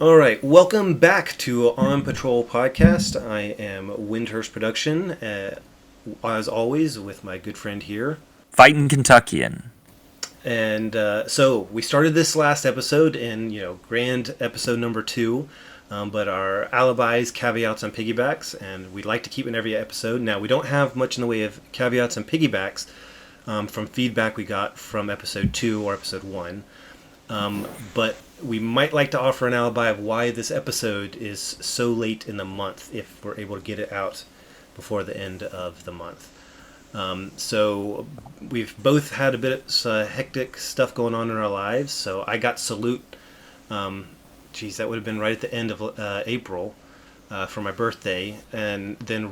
All right, welcome back to On Patrol podcast. I am Wyndehurst production, as always, with my good friend here. Fighting Kentuckian. And so we started this last episode in grand episode number 2, but our alibis, caveats, and piggybacks, and we'd like to keep in every episode. Now we don't have much in the way of caveats and piggybacks from feedback we got from episode 2 or episode 1. But we might like to offer an alibi of why this episode is so late in the month if we're able to get it out before the end of the month. So we've both had a bit of hectic stuff going on in our lives. So I got Salute, that would have been right at the end of April for my birthday, and then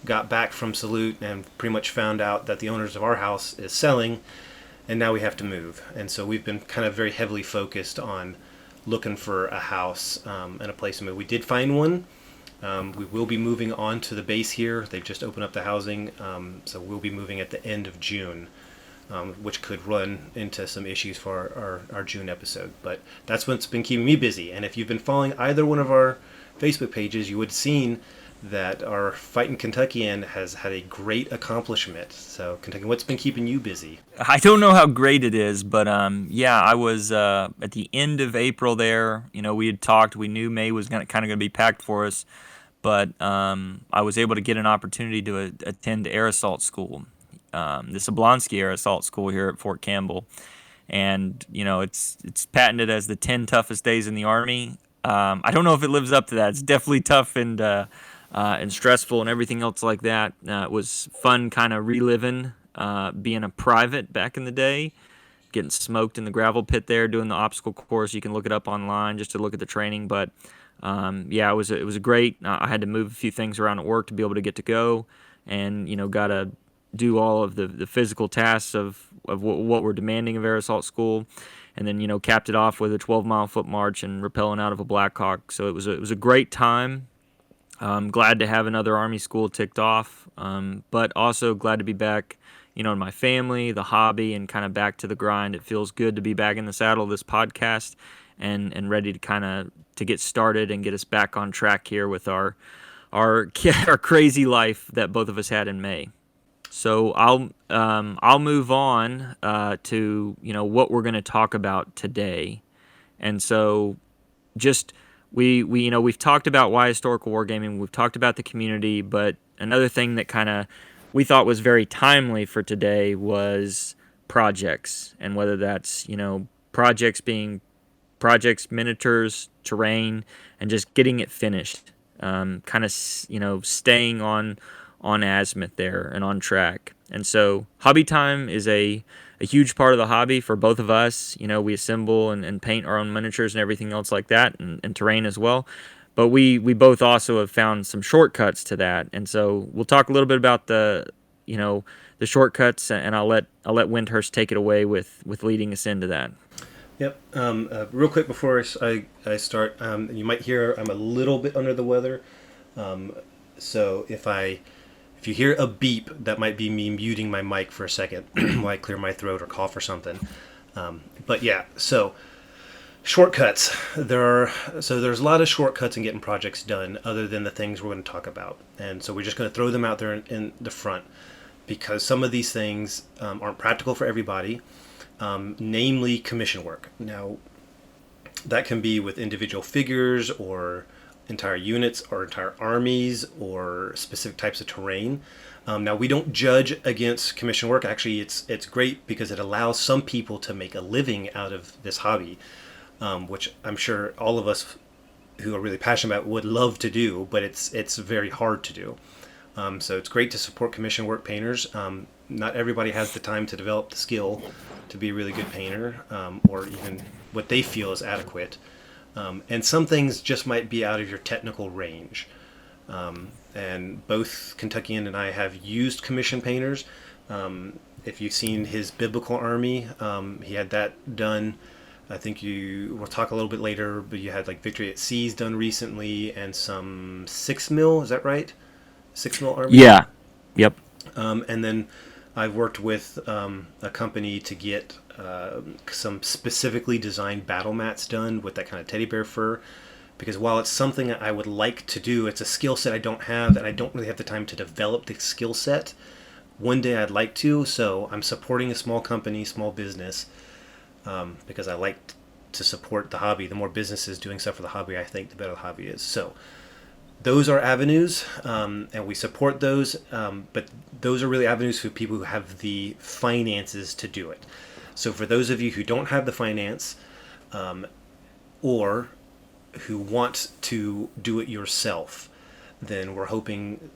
got back from Salute and pretty much found out that the owners of our house is selling, and now we have to move. And so we've been kind of very heavily focused on looking for a house and a place to move. We did find one. We will be moving on to the base here. They've just opened up the housing, so we'll be moving at the end of June, which could run into some issues for our June episode. But that's what's been keeping me busy. And if you've been following either one of our Facebook pages, you would have seen that our Fighting Kentuckian has had a great accomplishment. So, Kentuckian, what's been keeping you busy? I don't know how great it is, but yeah, I was at the end of April there. We had talked. We knew May was kind of going to be packed for us, but I was able to get an opportunity to attend air assault school, the Oblonsky Air Assault School here at Fort Campbell, and it's patented as the 10 toughest days in the Army. I don't know if it lives up to that. It's definitely tough and stressful and everything else like that. It was fun kind of reliving being a private back in the day, getting smoked in the gravel pit there, doing the obstacle course. You can look it up online just to look at the training. But yeah, it was a great. I had to move a few things around at work to be able to get to go, and got to do all of the physical tasks of what we're demanding of air assault school. And then capped it off with a 12-mile foot march and rappelling out of a Black Hawk. So it was a great time. Glad to have another Army school ticked off, but also glad to be back, in my family, the hobby, and kind of back to the grind. It feels good to be back in the saddle of this podcast and ready to kind of to get started and get us back on track here with our crazy life that both of us had in May. So I'll move on to what we're going to talk about today, and so just we've talked about why historical wargaming, we've talked about the community, but another thing that kind of we thought was very timely for today was projects, and whether that's projects being projects, miniatures, terrain, and just getting it finished, kind of staying on azimuth there and on track. And so hobby time is a huge part of the hobby for both of us. We assemble and paint our own miniatures and everything else like that, and terrain as well. But we both also have found some shortcuts to that. And so we'll talk a little bit about the shortcuts, and I'll let Wyndehurst take it away with leading us into that. Yep. Real quick before I start, you might hear I'm a little bit under the weather. So if you hear a beep, that might be me muting my mic for a second while I clear my throat or cough or something. But yeah, so shortcuts. There's a lot of shortcuts in getting projects done other than the things we're going to talk about. And so we're just going to throw them out there in the front because some of these things aren't practical for everybody, namely commission work. Now, that can be with individual figures or entire units or entire armies or specific types of terrain. Now, we don't judge against commission work. Actually, it's great because it allows some people to make a living out of this hobby, which I'm sure all of us who are really passionate about would love to do, but it's very hard to do. So it's great to support commission work painters. Not everybody has the time to develop the skill to be a really good painter, or even what they feel is adequate. And some things just might be out of your technical range. And both Kentuckian and I have used commission painters. If you've seen his biblical army, he had that done. I think we'll talk a little bit later, but you had like Victory at Seas done recently and some 6 mil, is that right? 6 mil army? Yeah. Yep. And then I've worked with a company to get some specifically designed battle mats done with that kind of teddy bear fur. Because while it's something that I would like to do, it's a skill set I don't have, and I don't really have the time to develop the skill set. One day I'd like to, so I'm supporting a small company, small business, because I like to support the hobby. The more businesses doing stuff for the hobby, I think, the better the hobby is. So those are avenues, and we support those. But those are really avenues for people who have the finances to do it. So for those of you who don't have the finance, or who want to do it yourself, then we're hoping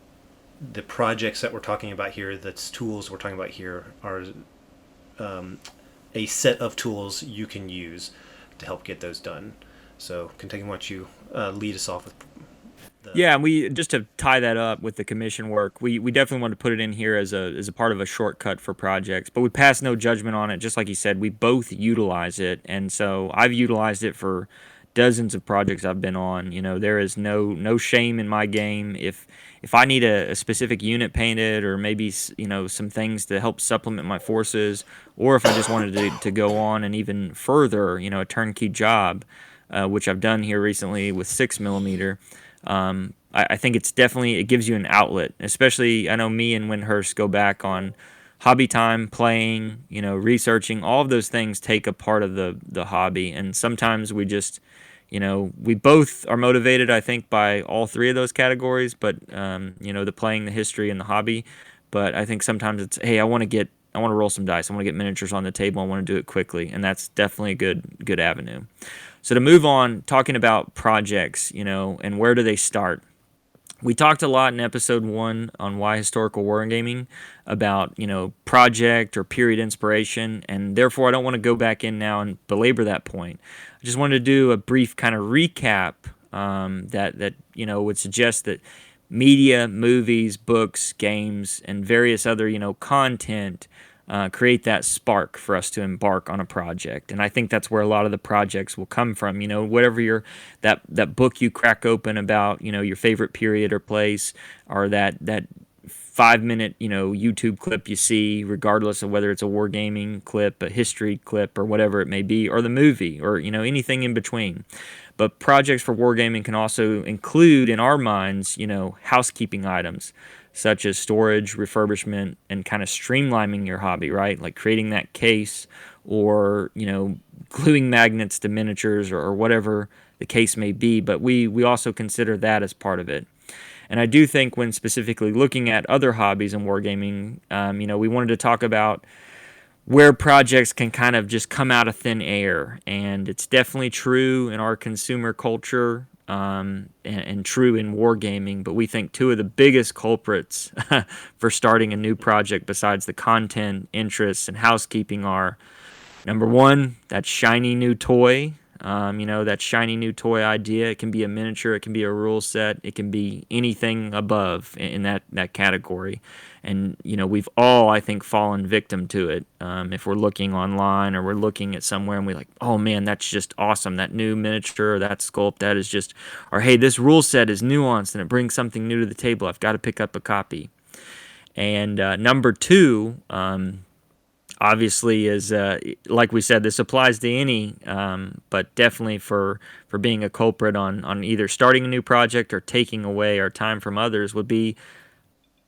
the projects that we're talking about here, that's tools we're talking about here, are a set of tools you can use to help get those done. So, Kentucky, why don't you lead us off with the. Yeah, and we just to tie that up with the commission work, we definitely want to put it in here as a part of a shortcut for projects, but we pass no judgment on it. Just like you said, we both utilize it, and so I've utilized it for dozens of projects I've been on. You know, there is no shame in my game. If I need a specific unit painted, or maybe some things to help supplement my forces, or if I just wanted to go on and even further, a turnkey job, which I've done here recently with 6 millimeter. I think it gives you an outlet. Especially, I know me and Wyndehurst go back on hobby time, playing, researching. All of those things take a part of the hobby, and sometimes we just, we both are motivated, I think, by all three of those categories. But the playing, the history, and the hobby. But I think sometimes it's, hey, I want to roll some dice. I want to get miniatures on the table. I want to do it quickly, and that's definitely a good avenue. So to move on, talking about projects, and where do they start? We talked a lot in episode 1 on why historical wargaming about, project or period inspiration, and therefore I don't want to go back in now and belabor that point. I just wanted to do a brief kind of recap that would suggest that media, movies, books, games, and various other, content create that spark for us to embark on a project. And I think that's where a lot of the projects will come from. Whatever that book you crack open about, your favorite period or place, or that 5-minute, YouTube clip you see, regardless of whether it's a wargaming clip, a history clip, or whatever it may be, or the movie, or, anything in between. But projects for wargaming can also include, in our minds, housekeeping items, such as storage, refurbishment, and kind of streamlining your hobby, right? Like creating that case, or, gluing magnets to miniatures, or whatever the case may be. But we also consider that as part of it. And I do think when specifically looking at other hobbies in wargaming, we wanted to talk about where projects can kind of just come out of thin air. And it's definitely true in our consumer culture, and true in wargaming. But we think two of the biggest culprits for starting a new project, besides the content, interests, and housekeeping, are, number one, that shiny new toy. That shiny new toy idea. It can be a miniature, it can be a rule set, it can be anything above in that category. And, we've all, I think, fallen victim to it. If we're looking online, or we're looking at somewhere and we're like, oh man, that's just awesome. That new miniature, or that sculpt, that is just, or hey, this rule set is nuanced and it brings something new to the table. I've got to pick up a copy. And number two, obviously, is like we said, this applies to any, but definitely for being a culprit on either starting a new project or taking away our time from others, would be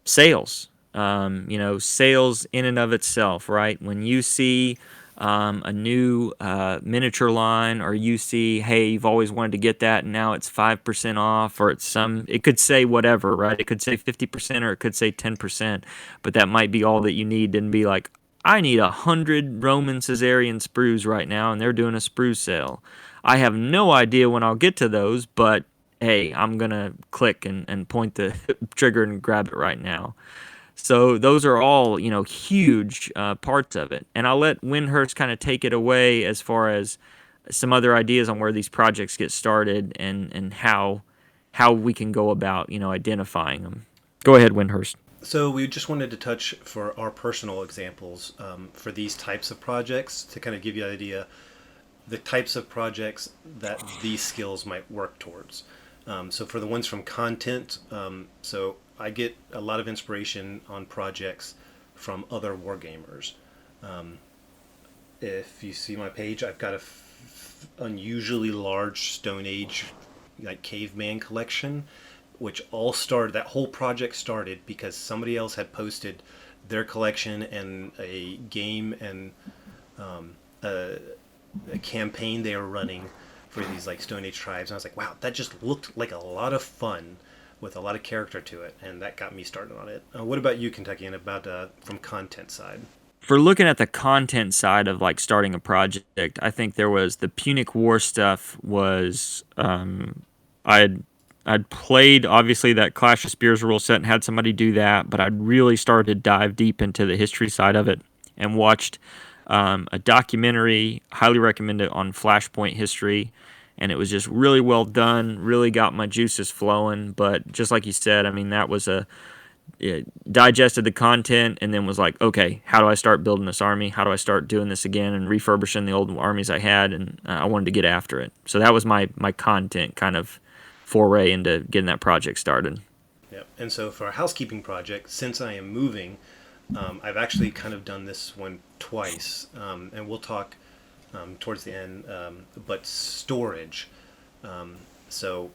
sales. Sales in and of itself, right? When you see a new miniature line, or you see, hey, you've always wanted to get that, and now it's 5% off, or it could say whatever, right? It could say 50%, or it could say 10%, but that might be all that you need, and be like, I need 100 Roman Caesarean sprues right now, and they're doing a sprue sale. I have no idea when I'll get to those, but hey, I'm going to click and point the trigger and grab it right now. So those are all, huge parts of it. And I'll let Wyndehurst kind of take it away as far as some other ideas on where these projects get started, and how we can go about, identifying them. Go ahead, Wyndehurst. So we just wanted to touch for our personal examples for these types of projects, to kind of give you an idea the types of projects that these skills might work towards. So for the ones from content, so I get a lot of inspiration on projects from other wargamers. If you see my page, I've got a unusually large Stone Age, like caveman collection, which all started. That whole project started because somebody else had posted their collection and a game and a, a campaign they were running for these like Stone Age tribes. And I was like, wow, that just looked like a lot of fun with a lot of character to it, and that got me started on it. What about you, Kentuckian? About from content side? For looking at the content side of like starting a project, I think there was the Punic War stuff was I'd I'd played obviously that Clash of Spears rule set and had somebody do that, but I'd really started to dive deep into the history side of it and watched a documentary, highly recommend it, on Flashpoint history, and it was just really well done, really got my juices flowing. But just like you said, I mean that was a it digested the content and then was like, okay, how do I start building this army? How do I start doing this again and refurbishing the old armies I had? And I wanted to get after it. So that was my content kind of foray into getting that project started. Yep. And so for a housekeeping project, since I am moving, I've actually kind of done this one twice, and we'll talk towards the end. But storage. So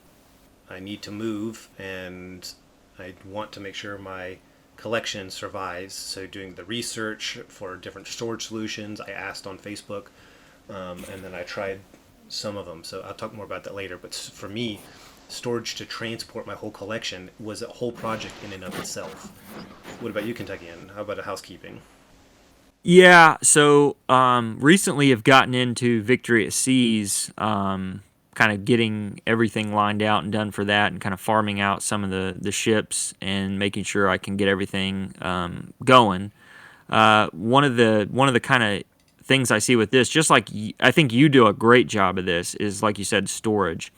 I need to move, and I want to make sure my collection survives. So doing the research for different storage solutions, I asked on Facebook, and then I tried some of them. So I'll talk more about that later. But for me, storage to transport my whole collection was a whole project in and of itself. What about you, Kentuckian? How about a housekeeping? Yeah, so recently I've gotten into Victory at Seas, kind of getting everything lined out and done for that, and kind of farming out some of the ships and making sure I can get everything going. One of the kind of things I see with this, just like I think you do a great job of this, is like you said, storage.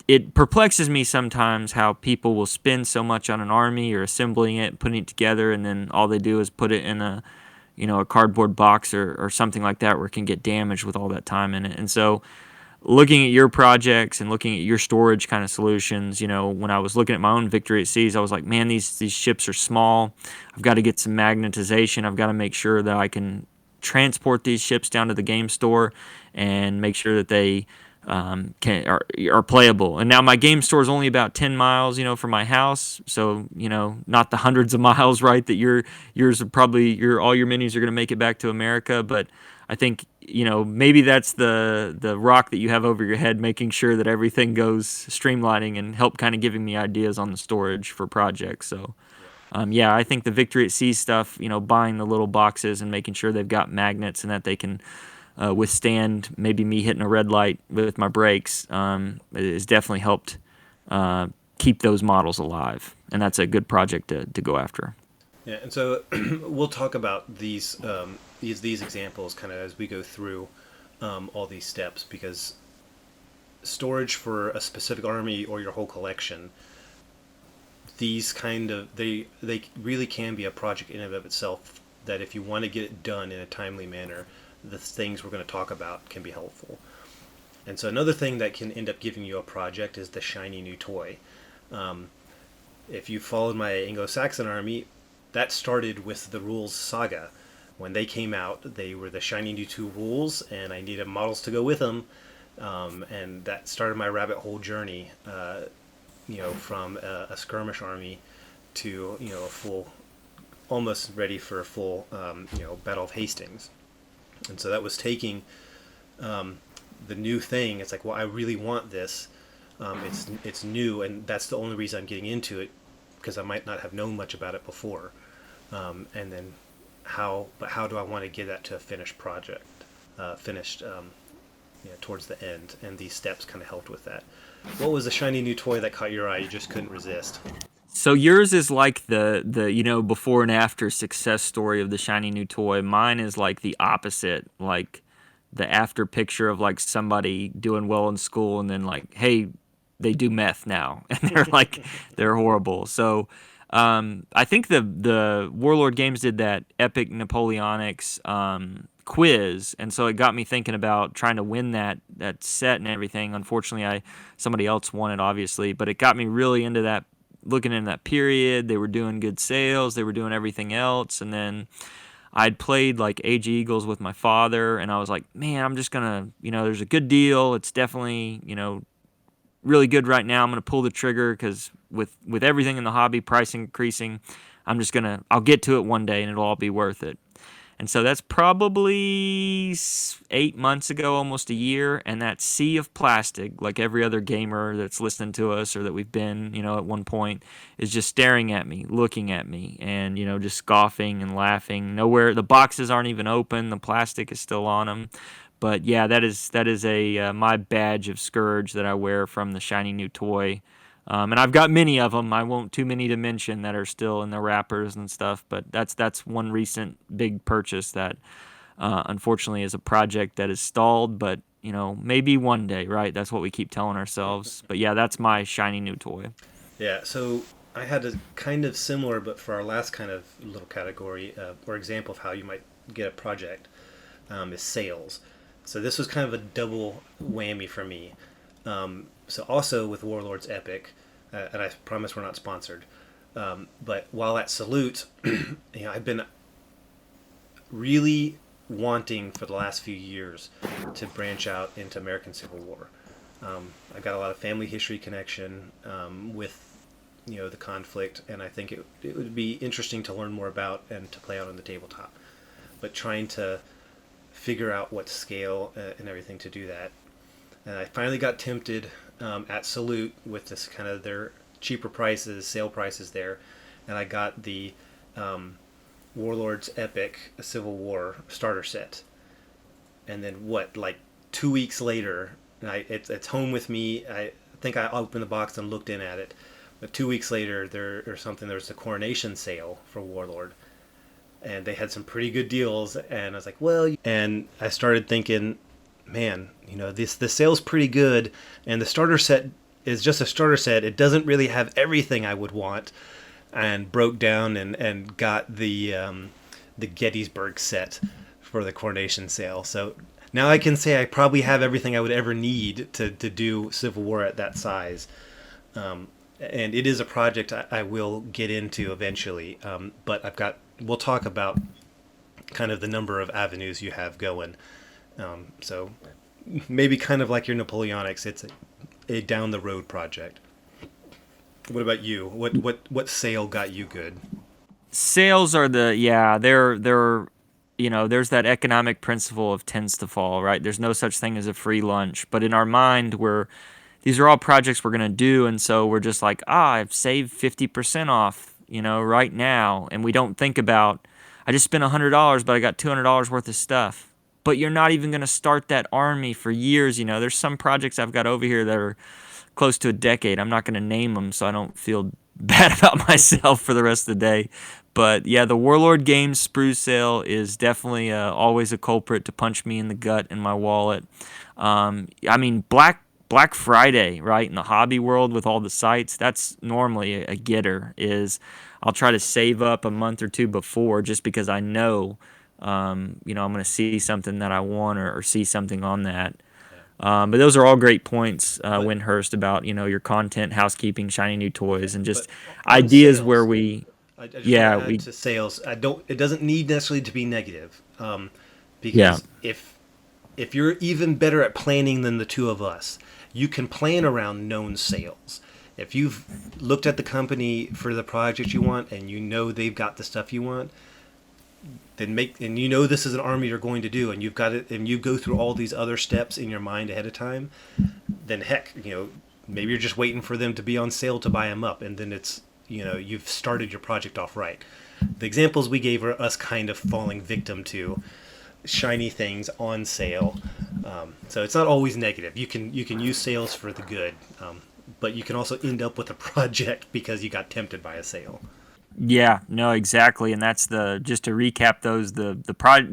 It perplexes me sometimes how people will spend so much on an army or assembling it, putting it together, and then all they do is put it in a cardboard box or something like that where it can get damaged with all that time in it. And so looking at your projects and looking at your storage kind of solutions, when I was looking at my own Victory at Seas, I was like, man, these ships are small. I've got to get some magnetization. I've got to make sure that I can transport these ships down to the game store and make sure that they are playable. And now my game store is only about 10 miles, from my house. So, not the hundreds of miles, right, that yours are probably, all your minis are going to make it back to America. But I think, maybe that's the rock that you have over your head, making sure that everything goes streamlining and help kind of giving me ideas on the storage for projects. So, yeah, I think the Victory at Sea stuff, buying the little boxes and making sure they've got magnets and that they can withstand maybe me hitting a red light with my brakes has definitely helped keep those models alive. And that's a good project to go after. Yeah, and so we'll talk about these examples kind of as we go through all these steps, because storage for a specific army or your whole collection, these kind of they really can be a project in and of itself, that if you want to get it done in a timely manner, the things we're going to talk about can be helpful. And so another thing that can end up giving you a project is the shiny new toy. If you followed my Anglo-Saxon army, that started with the rules saga. When they came out, they were the shiny new two rules, and I needed models to go with them. And that started my rabbit hole journey, from a skirmish army to, a full, almost ready for a full, Battle of Hastings. And so that was taking the new thing. It's like, well, I really want this. It's new, and that's the only reason I'm getting into it, because I might not have known much about it before. And then how do I want to get that to a finished project, finished towards the end? And these steps kind of helped with that. What was the shiny new toy that caught your eye? You just couldn't resist. So yours is like the before and after success story of the shiny new toy. Mine is like the opposite, like the after picture of like somebody doing well in school and then like, hey, they do meth now and they're horrible. So I think the Warlord Games did that Epic Napoleonics quiz, and so it got me thinking about trying to win that set and everything. Unfortunately, somebody else won it, obviously, but it got me really into looking in that period. They were doing good sales. They were doing everything else. And then I'd played like Age of Eagles with my father, and I was like, man, I'm just gonna, there's a good deal. It's definitely, really good right now. I'm gonna pull the trigger because with everything in the hobby, price increasing, I'll get to it one day, and it'll all be worth it. And so that's probably 8 months ago, almost a year. And that sea of plastic, like every other gamer that's listening to us or that we've been, at one point, is just staring at me, looking at me, and, just scoffing and laughing. Nowhere, the boxes aren't even open. The plastic is still on them. But yeah, that is a my badge of scourge that I wear from the shiny new toy. And I've got many of them. I won't too many to mention that are still in the wrappers and stuff. But that's one recent big purchase that unfortunately is a project that is stalled. But maybe one day, right? That's what we keep telling ourselves. But yeah, that's my shiny new toy. Yeah, so I had a kind of similar, but for our last kind of little category or example of how you might get a project is sales. So this was kind of a double whammy for me. So also with Warlords Epic, and I promise we're not sponsored, but while at Salute, I've been really wanting for the last few years to branch out into American Civil War. I've got a lot of family history connection with the conflict, and I think it would be interesting to learn more about and to play out on the tabletop. But trying to figure out what scale and everything to do that. And I finally got tempted at Salute with this kind of their cheaper prices, sale prices there, and I got the Warlords Epic Civil War starter set. And then like 2 weeks later, it's home with me. I think I opened the box and looked in at it. But 2 weeks later, there was a coronation sale for Warlord, and they had some pretty good deals. And I was like, well, and I started thinking, man, the sale's pretty good, and the starter set is just a starter set. It doesn't really have everything I would want, and broke down and got the Gettysburg set for the coronation sale. So now I can say I probably have everything I would ever need to do Civil War at that size. And it is a project I will get into eventually. But we'll talk about kind of the number of avenues you have going. So maybe kind of like your Napoleonics, it's a down the road project. What about you? What sale got you good? Sales are they're there's that economic principle of tends to fall, right? There's no such thing as a free lunch, but in our mind these are all projects we're going to do, and so we're just like, I've saved 50% off, right now, and we don't think about, I just spent $100, but I got $200 worth of stuff. But you're not even going to start that army for years. There's some projects I've got over here that are close to a decade. I'm not going to name them so I don't feel bad about myself for the rest of the day. But yeah, the Warlord Games sprue sale is definitely always a culprit to punch me in the gut and my wallet. I mean, Black Friday, right, in the hobby world with all the sites, that's normally a getter. I'll try to save up a month or two before just because I know, I'm going to see something that I want or see something on that. But those are all great points, Wyndehurst, about your content, housekeeping, shiny new toys, and just ideas sales, where we, I just want to add to sales. It doesn't need necessarily to be negative, because if you're even better at planning than the two of us, you can plan around known sales. If you've looked at the company for the project you want and they've got the stuff you want, then this is an army you're going to do, and you've got it, and you go through all these other steps in your mind ahead of time, then heck, maybe you're just waiting for them to be on sale to buy them up, and then it's, you've started your project off right. The examples we gave are us kind of falling victim to shiny things on sale. So it's not always negative. You can use sales for the good, but you can also end up with a project because you got tempted by a sale. Yeah, no, exactly, and that's just to recap those the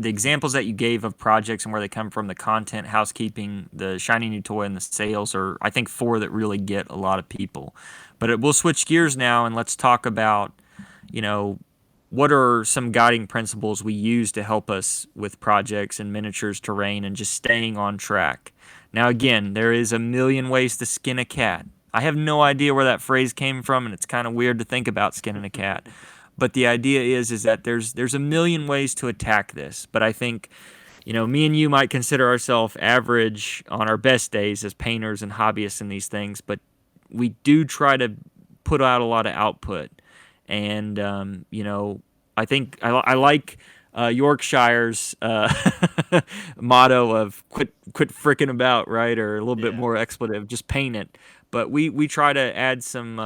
examples that you gave of projects and where they come from, the content, housekeeping, the shiny new toy, and the sales are, I think, four that really get a lot of people. But we'll switch gears now and let's talk about, what are some guiding principles we use to help us with projects and miniatures, terrain, and just staying on track. Now, again, there is a million ways to skin a cat. I have no idea where that phrase came from, and it's kind of weird to think about skinning a cat. But the idea is that there's a million ways to attack this. But I think, me and you might consider ourselves average on our best days as painters and hobbyists in these things, but we do try to put out a lot of output. And, I think I like Yorkshire's motto of quit fricking about, right? Or a little bit Yeah. more expletive, just paint it. But we try to add some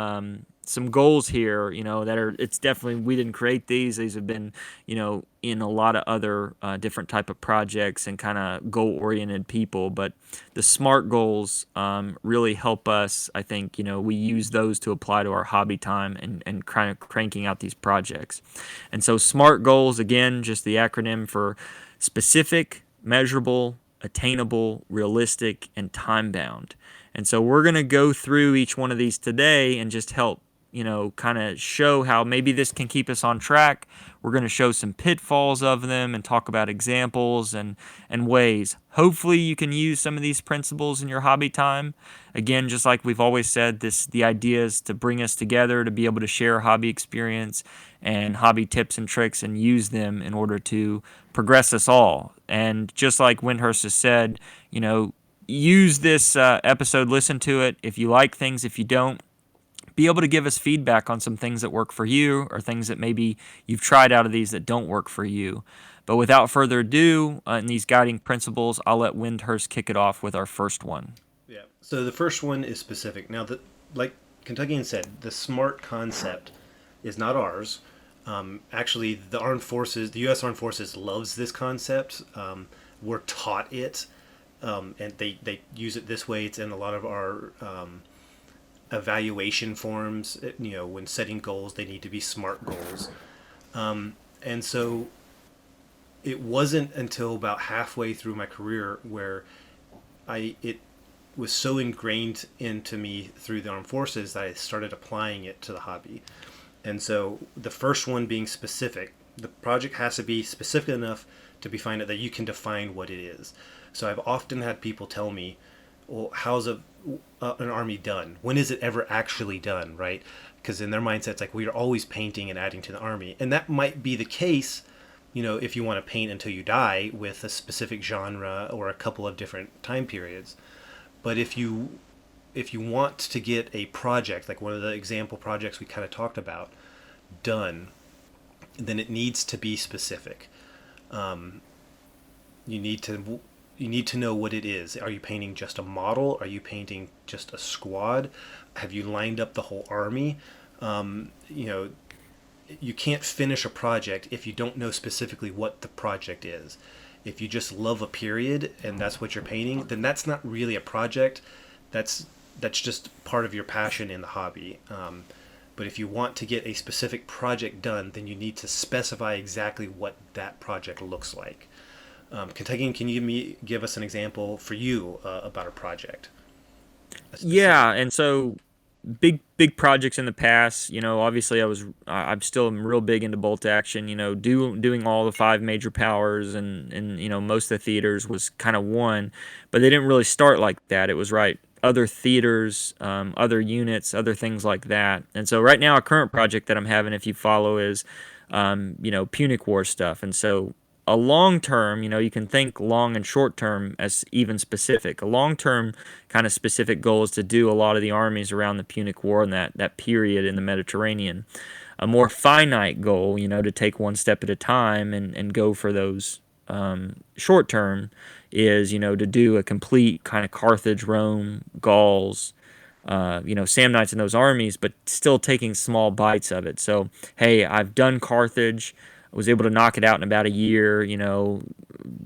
goals here, that are, it's definitely, we didn't create these. These have been, in a lot of other different type of projects and kind of goal oriented people. But the SMART goals really help us. I think, we use those to apply to our hobby time and kind of cranking out these projects. And so SMART goals, again, just the acronym for specific, measurable, attainable, realistic, and time bound. And so we're going to go through each one of these today and just help, kind of show how maybe this can keep us on track. We're going to show some pitfalls of them and talk about examples and ways. Hopefully you can use some of these principles in your hobby time. Again, just like we've always said, the idea is to bring us together to be able to share hobby experience and hobby tips and tricks and use them in order to progress us all. And just like Wyndehurst has said, use this episode, listen to it. If you like things, if you don't, be able to give us feedback on some things that work for you or things that maybe you've tried out of these that don't work for you. But without further ado, in these guiding principles, I'll let Wyndehurst kick it off with our first one. Yeah. So the first one is specific. Now, like Kentuckian said, the SMART concept is not ours. Actually, the U.S. Armed Forces loves this concept. We're taught it, and they use it this way. It's in a lot of our evaluation forms. When setting goals, they need to be SMART goals. And so it wasn't until about halfway through my career where it was so ingrained into me through the armed forces that I started applying it to the hobby. And so the first one being specific, the project has to be specific enough to be defined that you can define what it is. So I've often had people tell me, well, how's an army done? When is it ever actually done, right? Because in their mindset, it's like we're always painting and adding to the army. And that might be the case, if you want to paint until you die with a specific genre or a couple of different time periods. But if you want to get a project, like one of the example projects we kind of talked about, done, then it needs to be specific. You need to know what it is. Are you painting just a model? Are you painting just a squad? Have you lined up the whole army? You can't finish a project if you don't know specifically what the project is. If you just love a period and that's what you're painting, then that's not really a project. That's just part of your passion in the hobby. But if you want to get a specific project done, then you need to specify exactly what that project looks like. Kentuckian, can you give us an example for you about a project? Yeah, and so big projects in the past, obviously I'm still real big into bolt action, doing all the five major powers and most of the theaters was kind of one, but they didn't really start like that. It was right other theaters, other units, other things like that. And so right now a current project that I'm having, if you follow, is Punic War stuff. And so a long term, you can think long and short term as even specific. A long term kind of specific goal is to do a lot of the armies around the Punic War and that period in the Mediterranean. A more finite goal, to take one step at a time and go for those short term is, to do a complete kind of Carthage, Rome, Gauls, Samnites and those armies, but still taking small bites of it. So, hey, I've done Carthage. I was able to knock it out in about a year,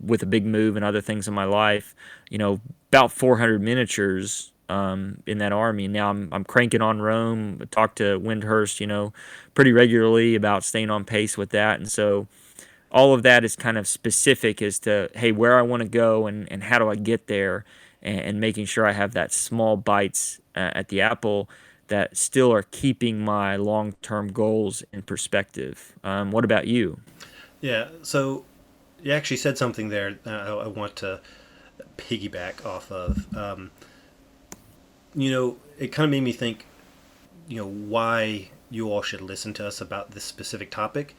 with a big move and other things in my life. About 400 miniatures in that army. Now I'm cranking on Rome. I talk to Wyndehurst, pretty regularly about staying on pace with that. And so all of that is kind of specific as to, hey, where I want to go and how do I get there, and making sure I have that small bites at the apple that still are keeping my long-term goals in perspective. What about you? Yeah, so you actually said something there I want to piggyback off of. it kind of made me think, why you all should listen to us about this specific topic.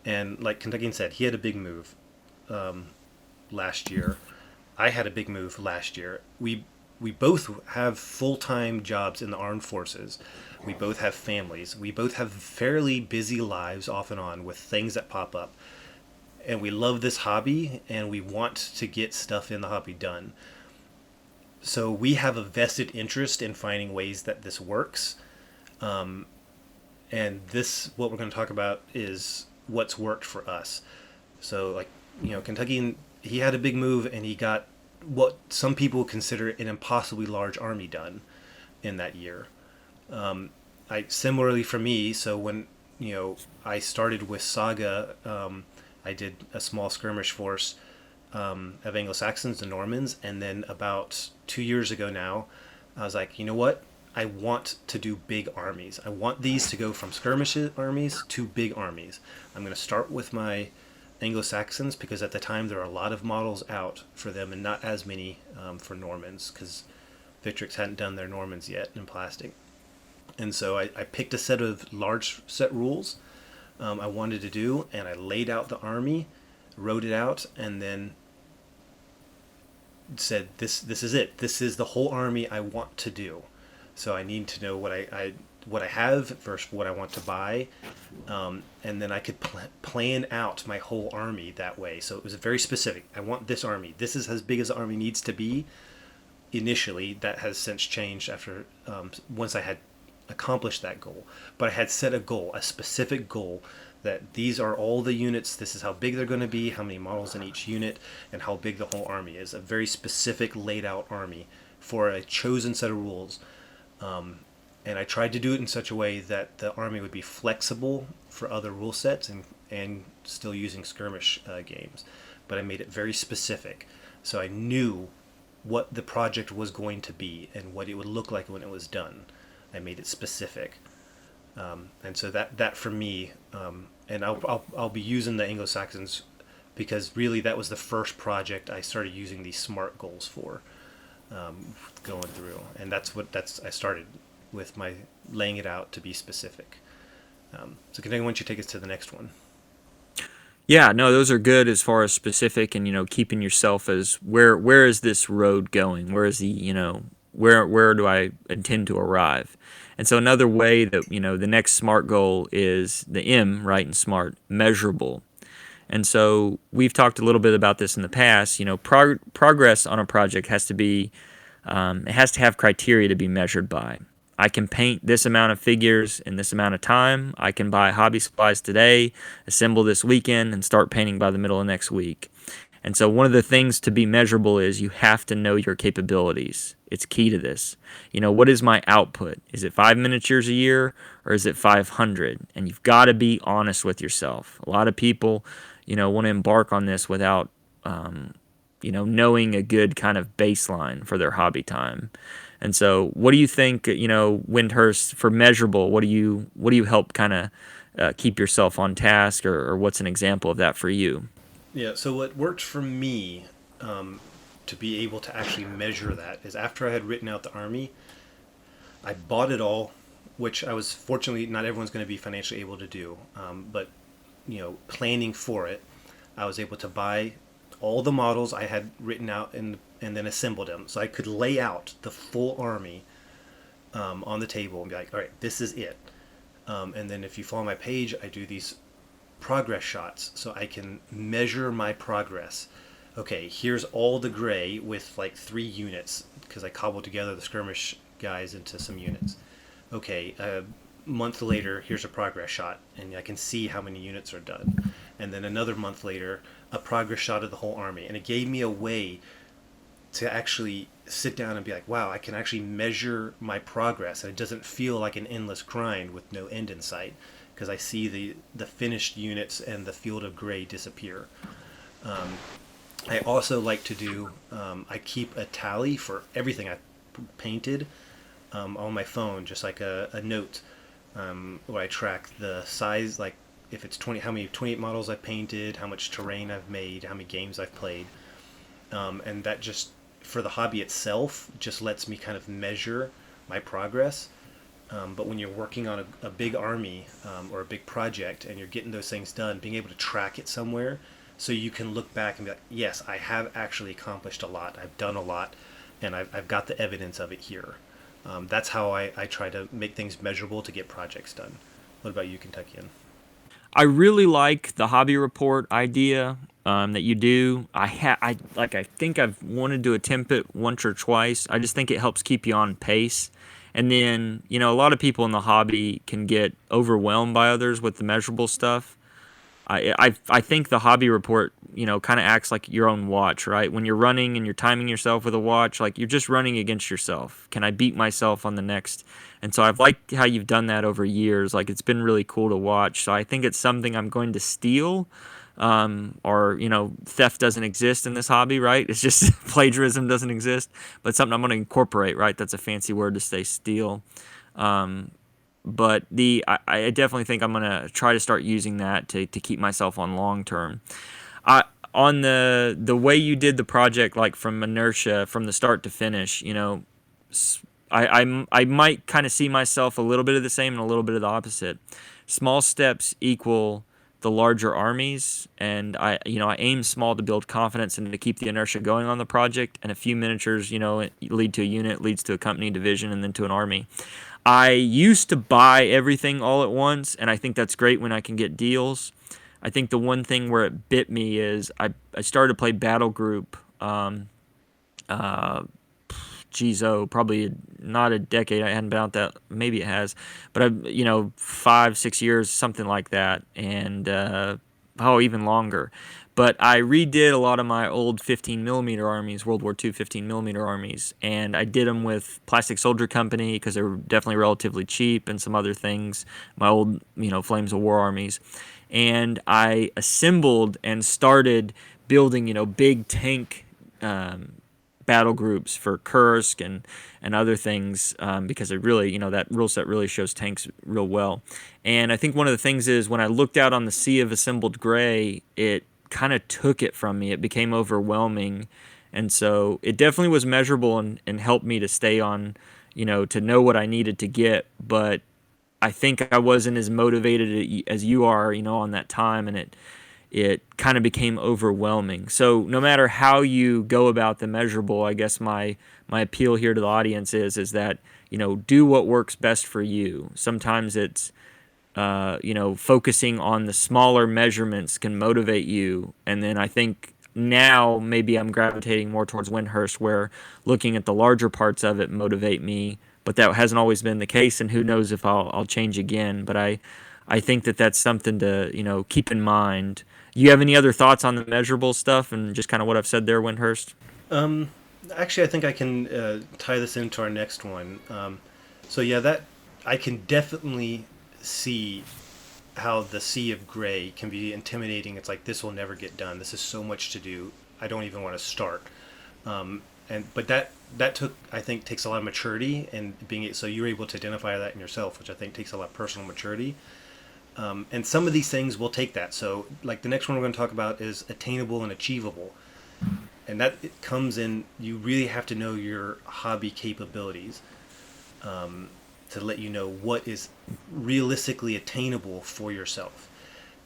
And like Kentuckian said, he had a big move last year. I had a big move last year. We both have full-time jobs in the armed forces. We both have families. We both have fairly busy lives off and on with things that pop up. And we love this hobby and we want to get stuff in the hobby done. So we have a vested interest in finding ways that this works. And this, what we're going to talk about, is what's worked for us. So, like, Kentucky, he had a big move and he got what some people consider an impossibly large army done in that year. I similarly for me, so when I started with Saga, I did a small skirmish force of Anglo-Saxons, the Normans, and then about 2 years ago now, I was like, you know what? I want to do big armies. I want these to go from skirmish armies to big armies. I'm going to start with my Anglo-Saxons because at the time there are a lot of models out for them and not as many for Normans because Victrix hadn't done their Normans yet in plastic. And so I picked a set of large set rules I wanted to do, and I laid out the army, wrote it out, and then said, this is it. This is the whole army I want to do. So I need to know what I have versus what I want to buy, and then I could plan out my whole army that way. So it was very specific. I want this army. This is as big as the army needs to be initially. That has since changed after once I had accomplished that goal. But I had set a goal, a specific goal, that these are all the units. This is how big they're going to be, how many models in each unit, and how big the whole army is. A very specific laid out army for a chosen set of rules. And I tried to do it in such a way that the army would be flexible for other rule sets and still using skirmish games. But I made it very specific. So I knew what the project was going to be and what it would look like when it was done. I made it specific. And so that for me, and I'll be using the Anglo-Saxons because really that was the first project I started using these SMART goals for. Going through, and I started with my laying it out to be specific. So Kentucky, why don't you take us to the next one? Yeah, no, those are good as far as specific and keeping yourself as where is this road going? Where is the where do I intend to arrive? And so another way that the next SMART goal is the M, right, in SMART, measurable. And so we've talked a little bit about this in the past. Progress on a project has to be, it has to have criteria to be measured by. I can paint this amount of figures in this amount of time. I can buy hobby supplies today, assemble this weekend, and start painting by the middle of next week. And so one of the things to be measurable is you have to know your capabilities. It's key to this. What is my output? Is it 5 miniatures a year or is it 500? And you've got to be honest with yourself. A lot of people want to embark on this without, knowing a good kind of baseline for their hobby time. And so, what do you think, Wyndehurst, for measurable? What do you help kind of keep yourself on task, or what's an example of that for you? Yeah. So what worked for me to be able to actually measure that is after I had written out the army, I bought it all, which I was fortunately not everyone's going to be financially able to do, but planning for it, I was able to buy all the models I had written out and then assembled them. So I could lay out the full army on the table and be like, all right, this is it. And then if you follow my page, I do these progress shots so I can measure my progress. Okay, here's all the gray with like 3 units because I cobbled together the skirmish guys into some units. Okay, a month later, here's a progress shot, and I can see how many units are done. And then another month later, a progress shot of the whole army. And it gave me a way to actually sit down and be like, wow, I can actually measure my progress. And it doesn't feel like an endless grind with no end in sight because I see the finished units and the field of gray disappear. I also like to do, I keep a tally for everything I've painted on my phone, just like a note where I track the size, like if it's 20, how many 28 models I've painted, how much terrain I've made, how many games I've played. And that just, for the hobby itself, just lets me kind of measure my progress. But when you're working on a big army or a big project and you're getting those things done, being able to track it somewhere so you can look back and be like, yes, I have actually accomplished a lot. I've done a lot, and I've got the evidence of it here. That's how I try to make things measurable to get projects done. What about you, Kentuckian? I really like the hobby report idea that you do. I think I've wanted to attempt it once or twice. I just think it helps keep you on pace. And then, a lot of people in the hobby can get overwhelmed by others with the measurable stuff. I think the hobby report, kind of acts like your own watch, right? When you're running and you're timing yourself with a watch, like you're just running against yourself. Can I beat myself on the next? And so I've liked how you've done that over years. Like it's been really cool to watch. So I think it's something I'm going to steal. Or theft doesn't exist in this hobby, right? It's just plagiarism doesn't exist, but something I'm going to incorporate, right? That's a fancy word to say steal. But I definitely think I'm gonna try to start using that to keep myself on long term. On the way you did the project, like from inertia, from the start to finish, I might kind of see myself a little bit of the same and a little bit of the opposite. Small steps equal the larger armies, and I aim small to build confidence and to keep the inertia going on the project. And a few miniatures, lead to a unit, leads to a company, division, and then to an army. I used to buy everything all at once, and I think that's great when I can get deals. I think the one thing where it bit me is I started to play Battle Group. Uh, Probably not a decade. I hadn't been out that. Maybe it has, but 5, 6 years, something like that, and even longer. But I redid a lot of my old 15 millimeter armies, World War II 15 millimeter armies, and I did them with Plastic Soldier Company because they were definitely relatively cheap, and some other things. My old Flames of War armies, and I assembled and started building big tank. Battle groups for Kursk and other things because it really, that rule set really shows tanks real well. And I think one of the things is when I looked out on the sea of assembled gray, it kind of took it from me. It became overwhelming. And so it definitely was measurable and helped me to stay on, to know what I needed to get. But I think I wasn't as motivated as you are, on that time, and it kind of became overwhelming. So no matter how you go about the measurable, I guess my appeal here to the audience is that do what works best for you. Sometimes it's focusing on the smaller measurements can motivate you, and then I think now maybe I'm gravitating more towards Wyndehurst, where looking at the larger parts of it motivate me. But that hasn't always been the case, and who knows if I'll change again. But I think that's something to keep in mind. You have any other thoughts on the measurable stuff and just kind of what I've said there, Wyndehurst? Um, Actually, I think I can tie this into our next one. So yeah, that I can definitely see how the sea of gray can be intimidating. It's like this will never get done. This is so much to do. I don't even want to start. But that took, I think, takes a lot of maturity and so you're able to identify that in yourself, which I think takes a lot of personal maturity. And some of these things will take that. So, like the next one we're going to talk about is attainable and achievable. And that it comes in, you really have to know your hobby capabilities to let you know what is realistically attainable for yourself.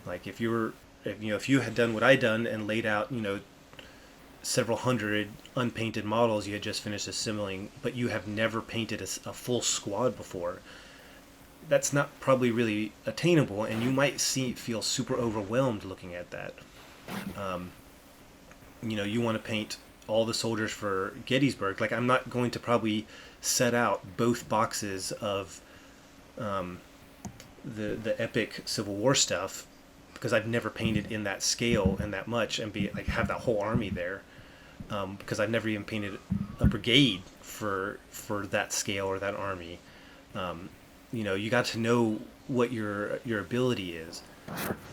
Like if you had done what I done and laid out, several hundred unpainted models you had just finished assembling, but you have never painted a full squad before, that's not probably really attainable, and you might feel super overwhelmed looking at that. You want to paint all the soldiers for Gettysburg. Like I'm not going to probably set out both boxes of the epic Civil War stuff because I've never painted in that scale and that much and have that whole army there. Because I've never even painted a brigade for that scale or that army. You got to know what your ability is.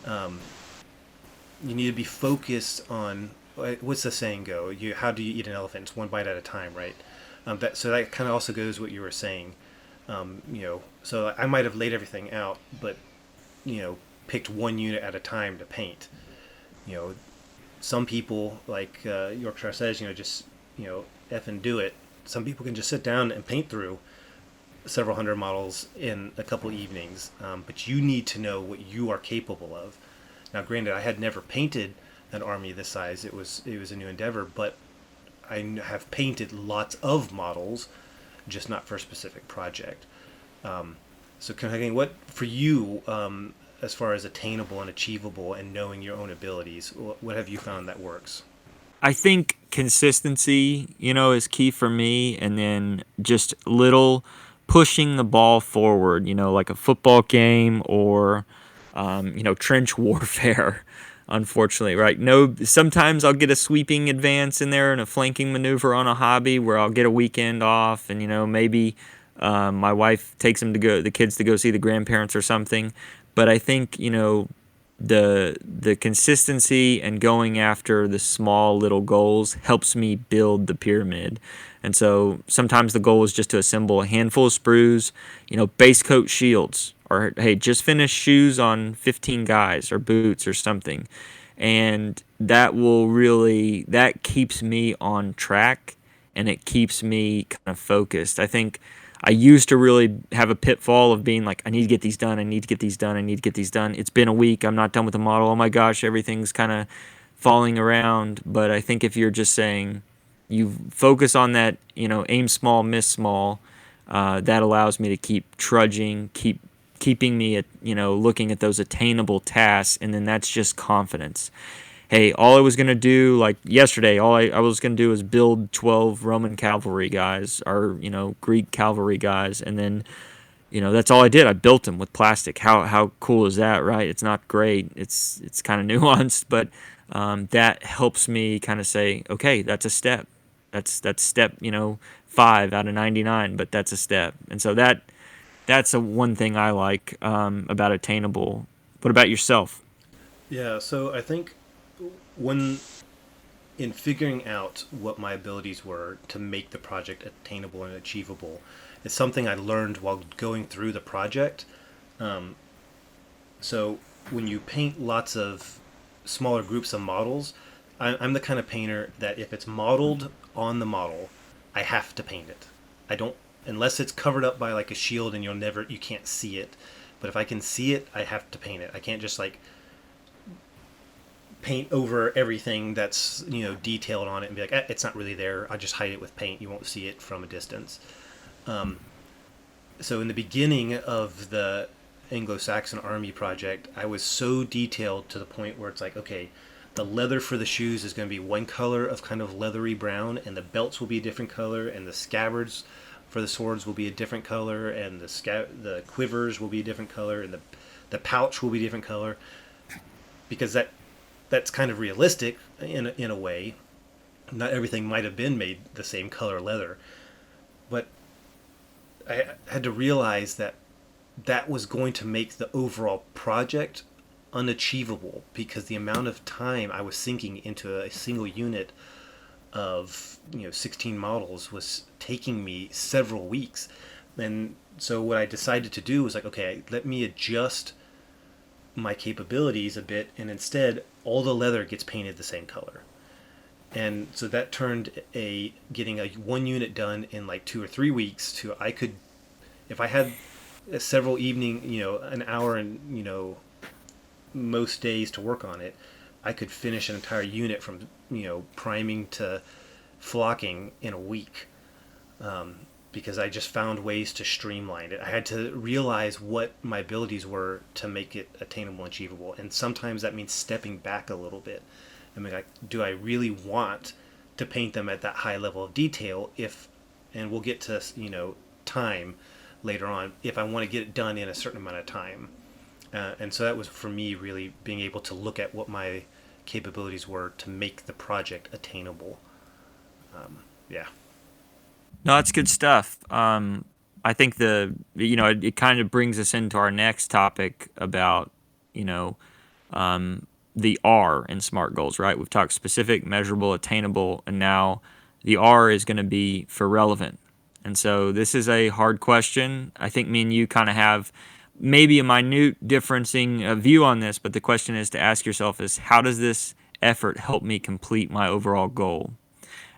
You need to be focused on what's the saying go? How do you eat an elephant? It's one bite at a time, right? That kind of also goes what you were saying. So I might have laid everything out, but picked one unit at a time to paint. Some people, like Yorkshire says, just F and do it. Some people can just sit down and paint through several hundred models in a couple evenings, but you need to know what you are capable of. Now, granted, I had never painted an army this size. It was a new endeavor, but I have painted lots of models, just not for a specific project. So, Kentuckian, what for you, as far as attainable and achievable and knowing your own abilities, what have you found that works? I think consistency, is key for me, and then just little pushing the ball forward, like a football game or, trench warfare. Unfortunately, right? No, sometimes I'll get a sweeping advance in there and a flanking maneuver on a hobby where I'll get a weekend off, and maybe my wife takes the kids to go see the grandparents or something. But I think the consistency and going after the small little goals helps me build the pyramid. And so sometimes the goal is just to assemble a handful of sprues, base coat shields, or hey, just finish shoes on 15 guys or boots or something. And that keeps me on track, and it keeps me kind of focused. I think I used to really have a pitfall of being like, I need to get these done. I need to get these done. I need to get these done. It's been a week. I'm not done with the model. Oh my gosh, everything's kind of falling around. But I think if you're just saying you focus on that, aim small, miss small, that allows me to keep trudging, keeping me at, looking at those attainable tasks. And then that's just confidence. Hey, all I was going to do, like yesterday, all I was going to do was build 12 Roman cavalry guys or, Greek cavalry guys. And then, that's all I did. I built them with plastic. How cool is that, right? It's not great. It's kind of nuanced, but that helps me kind of say, okay, that's a step. That's step, 5 out of 99, but that's a step. And so that's a one thing I like about attainable. What about yourself? Yeah, so I think when in figuring out what my abilities were to make the project attainable and achievable, it's something I learned while going through the project. Um, so when you paint lots of smaller groups of models, I'm the kind of painter that if it's modeled on the model, I have to paint it. I don't unless it's covered up by like a shield and you can't see it. But if I can see it, I have to paint it. I can't just like paint over everything that's detailed on it and be like, it's not really there. I'll just hide it with paint. You won't see it from a distance. Um, so in the beginning of the Anglo-Saxon army project, I was so detailed to the point where it's like, okay, the leather for the shoes is going to be one color of kind of leathery brown, and the belts will be a different color, and the scabbards for the swords will be a different color, and the quivers will be a different color, and the pouch will be a different color, because that's kind of realistic in a way. Not everything might have been made the same color leather, but I had to realize that was going to make the overall project unachievable because the amount of time I was sinking into a single unit of 16 models was taking me several weeks. And so what I decided to do was like, okay, let me adjust my capabilities a bit, and instead all the leather gets painted the same color. And so that turned a getting a one unit done in like 2 or 3 weeks to I could, if I had several evening, an hour and most days to work on it, I could finish an entire unit from priming to flocking in a week, because I just found ways to streamline it. I had to realize what my abilities were to make it attainable and achievable, and sometimes that means stepping back a little bit. I mean, like, do I really want to paint them at that high level of detail? And we'll get to time later on. If I want to get it done in a certain amount of time. And so that was for me really being able to look at what my capabilities were to make the project attainable. Yeah. No, that's good stuff. I think it kind of brings us into our next topic about, you know, the R in SMART goals, right? We've talked specific, measurable, attainable, and now the R is going to be for relevant. And so this is a hard question. I think me and you kind of have maybe a minute differencing view on this, but the question is to ask yourself is how does this effort help me complete my overall goal?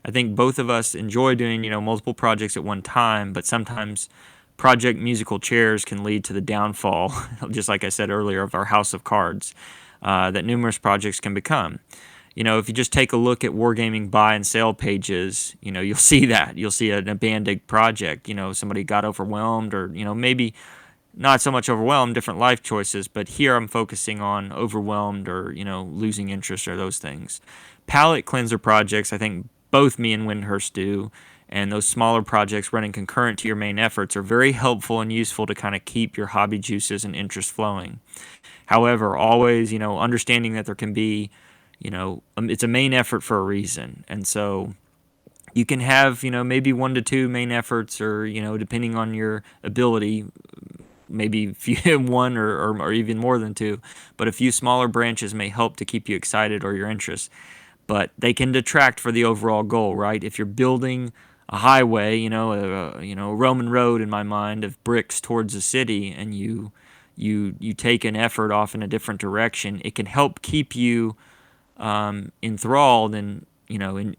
I think both of us enjoy doing, multiple projects at one time, but sometimes project musical chairs can lead to the downfall, just like I said earlier, of our house of cards that numerous projects can become. If you just take a look at wargaming buy and sell pages, you'll see that. You'll see an abandoned project. Somebody got overwhelmed, or, maybe not so much overwhelmed, different life choices, but here I'm focusing on overwhelmed or, losing interest or those things. Palette cleanser projects, I think both me and Wyndehurst do, and those smaller projects running concurrent to your main efforts are very helpful and useful to kind of keep your hobby juices and interest flowing. However, always, understanding that there can be, it's a main effort for a reason. And so you can have, maybe 1 to 2 main efforts, or, depending on your ability, maybe if you have one or even more than two, but a few smaller branches may help to keep you excited or your interest. But they can detract for the overall goal, right? If you're building a highway, a Roman road in my mind of bricks towards a city, and you take an effort off in a different direction, it can help keep you enthralled and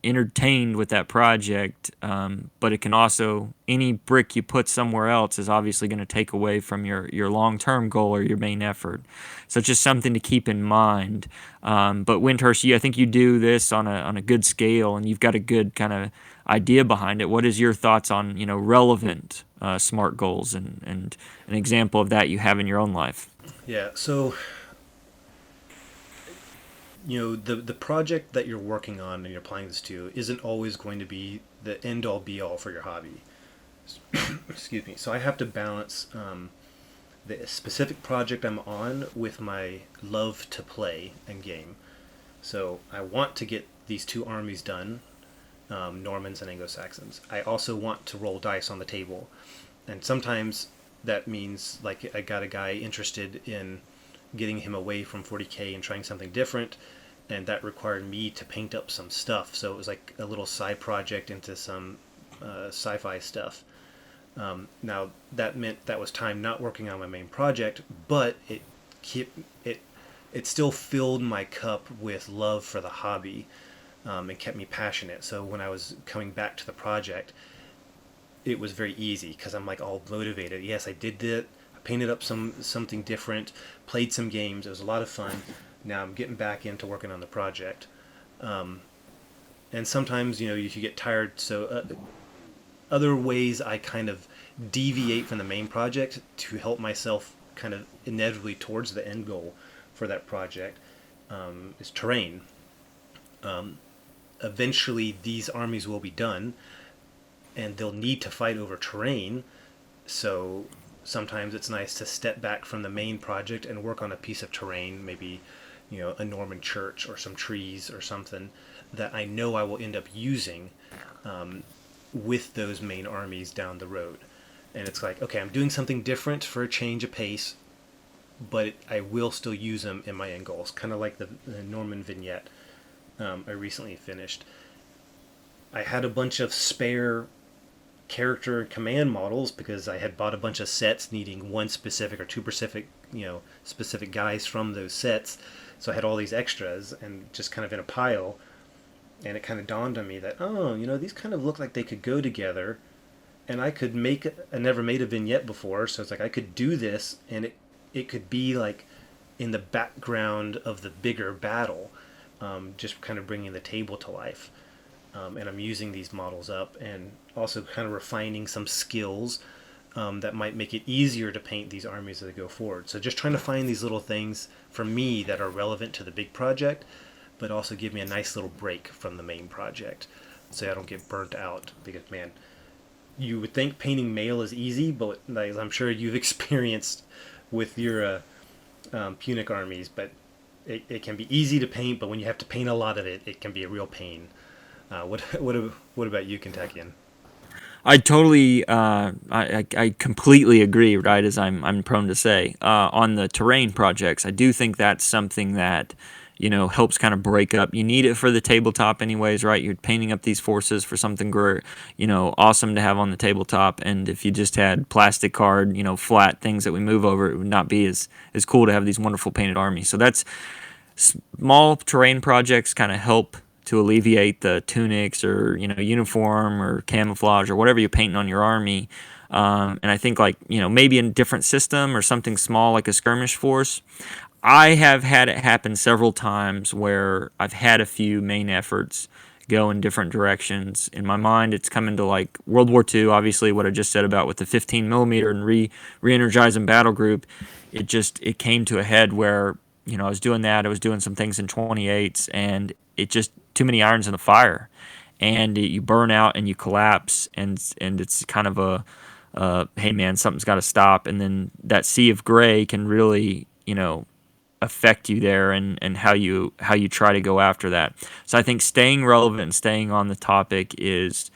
entertained with that project. But it can also, any brick you put somewhere else is obviously going to take away from your long-term goal or your main effort. So it's just something to keep in mind. But Wyndehurst, I think you do this on a good scale, and you've got a good kind of idea behind it. What is your thoughts on relevant SMART goals, and an example of that you have in your own life? Yeah. So the project that you're working on and you're applying this to isn't always going to be the end all be all for your hobby. Excuse me. So I have to balance the specific project I'm on with my love to play and game. So I want to get these two armies done, Normans and Anglo-Saxons. I also want to roll dice on the table, and sometimes that means, like, I got a guy interested in getting him away from 40K and trying something different, and that required me to paint up some stuff. So it was like a little side project into some sci-fi stuff. Now that meant that was time not working on my main project, but it still filled my cup with love for the hobby, and kept me passionate. So when I was coming back to the project, it was very easy because I'm like all motivated. Yes, I did that. I painted up something different, played some games. It was a lot of fun. Now I'm getting back into working on the project. And sometimes, you get tired. So other ways I kind of deviate from the main project to help myself kind of inevitably towards the end goal for that project is terrain. Eventually, these armies will be done, and they'll need to fight over terrain. So sometimes it's nice to step back from the main project and work on a piece of terrain, maybe a Norman church or some trees or something that I know I will end up using with those main armies down the road. And it's like, okay, I'm doing something different for a change of pace, but I will still use them in my end goals. Kind of like the Norman vignette I recently finished. I had a bunch of spare character and command models because I had bought a bunch of sets needing one specific or two specific guys from those sets. So I had all these extras and just kind of in a pile. And it kind of dawned on me that, these kind of look like they could go together. And I could I never made a vignette before, so it's like I could do this, and it could be like in the background of the bigger battle, just kind of bringing the table to life. And I'm using these models up and also kind of refining some skills that might make it easier to paint these armies as I go forward. So just trying to find these little things for me that are relevant to the big project, but also give me a nice little break from the main project so I don't get burnt out. Because, man, you would think painting mail is easy, but like, I'm sure you've experienced with your Punic armies, but it can be easy to paint, but when you have to paint a lot of it, it can be a real pain. What about you, Kentuckian? I totally, I completely agree. Right, as I'm prone to say, on the terrain projects, I do think that's something that helps kind of break up. You need it for the tabletop, anyways, right? You're painting up these forces for something great, awesome to have on the tabletop. And if you just had plastic card, flat things that we move over, it would not be as cool to have these wonderful painted armies. So that's small terrain projects kind of help to alleviate the tunics or uniform or camouflage or whatever you're painting on your army. And I think like maybe in a different system or something small like a skirmish force. I have had it happen several times where I've had a few main efforts go in different directions. In my mind, it's coming to like World War II, obviously what I just said about with the 15 millimeter and re-energizing battle group. It came to a head where I was doing that. I was doing some things in 28s, and it just too many irons in the fire, and you burn out and you collapse, and it's kind of a hey man, something's got to stop, and then that sea of gray can really affect you there, and how you try to go after that. So I think staying relevant and staying on the topic is,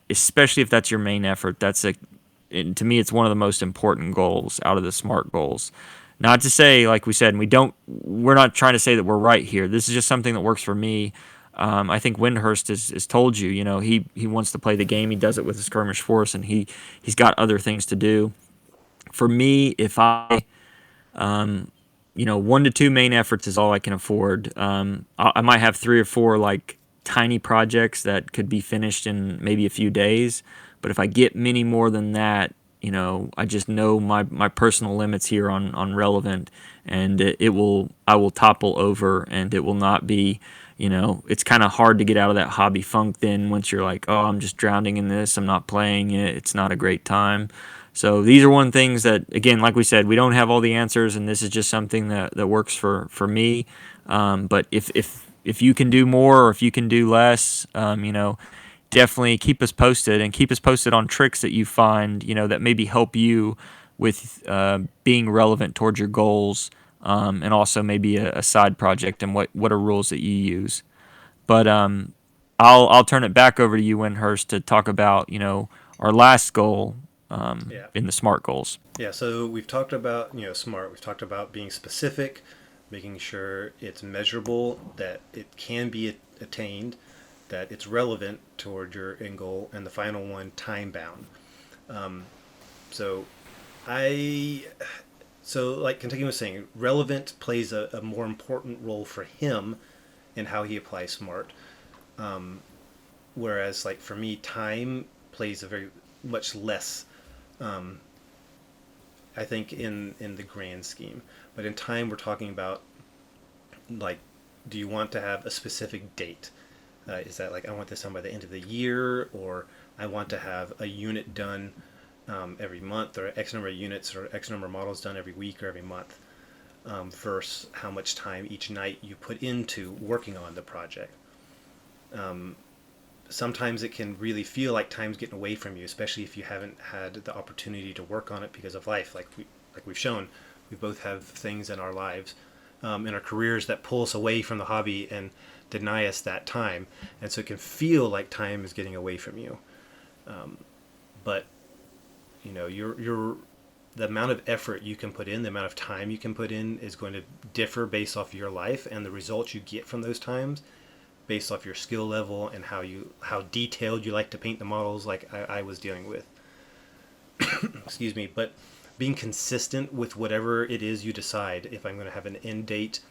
especially if that's your main effort, to me it's one of the most important goals out of the SMART goals. Not to say, like we said, we're not trying to say that we're right here. This is just something that works for me. I think Wyndehurst has told you, he wants to play the game. He does it with the skirmish force, and he's got other things to do. For me, if I 1 to 2 main efforts is all I can afford. I might have 3 or 4 like tiny projects that could be finished in maybe a few days, but if I get many more than that, I just know my personal limits here on relevant, and I will topple over, and it will not be. It's kind of hard to get out of that hobby funk then once you're like, oh, I'm just drowning in this, I'm not playing it, it's not a great time. So these are one things that, again, like we said, we don't have all the answers, and this is just something that works for me. But if you can do more, or if you can do less, definitely keep us posted, and keep us posted on tricks that you find, that maybe help you with being relevant towards your goals, and also maybe a side project, and what are rules that you use. But I'll turn it back over to you, Wyndehurst, to talk about our last goal, Yeah. in the SMART goals. Yeah, so we've talked about, smart. We've talked about being specific, making sure it's measurable, that it can be attained, that it's relevant toward your end goal, and the final one, time bound. So I, so like Kentucky was saying, relevant plays a more important role for him in how he applies smart. Whereas like for me, time plays a very much less, um, I think, in the grand scheme. But in time, we're talking about like, do you want to have a specific date? Is that like I want this done by the end of the year, or I want to have a unit done every month, or X number of units or X number of models done every week or every month, versus how much time each night you put into working on the project. Sometimes it can really feel like time's getting away from you, especially if you haven't had the opportunity to work on it because of life. Like we've shown, we both have things in our lives, in our careers, that pull us away from the hobby and deny us that time, and so it can feel like time is getting away from you. But your the amount of effort you can put in, the amount of time you can put in, is going to differ based off your life, and the results you get from those times based off your skill level and how detailed you like to paint the models, like I was dealing with. Excuse me. But being consistent with whatever it is you decide, if I'm going to have an end date,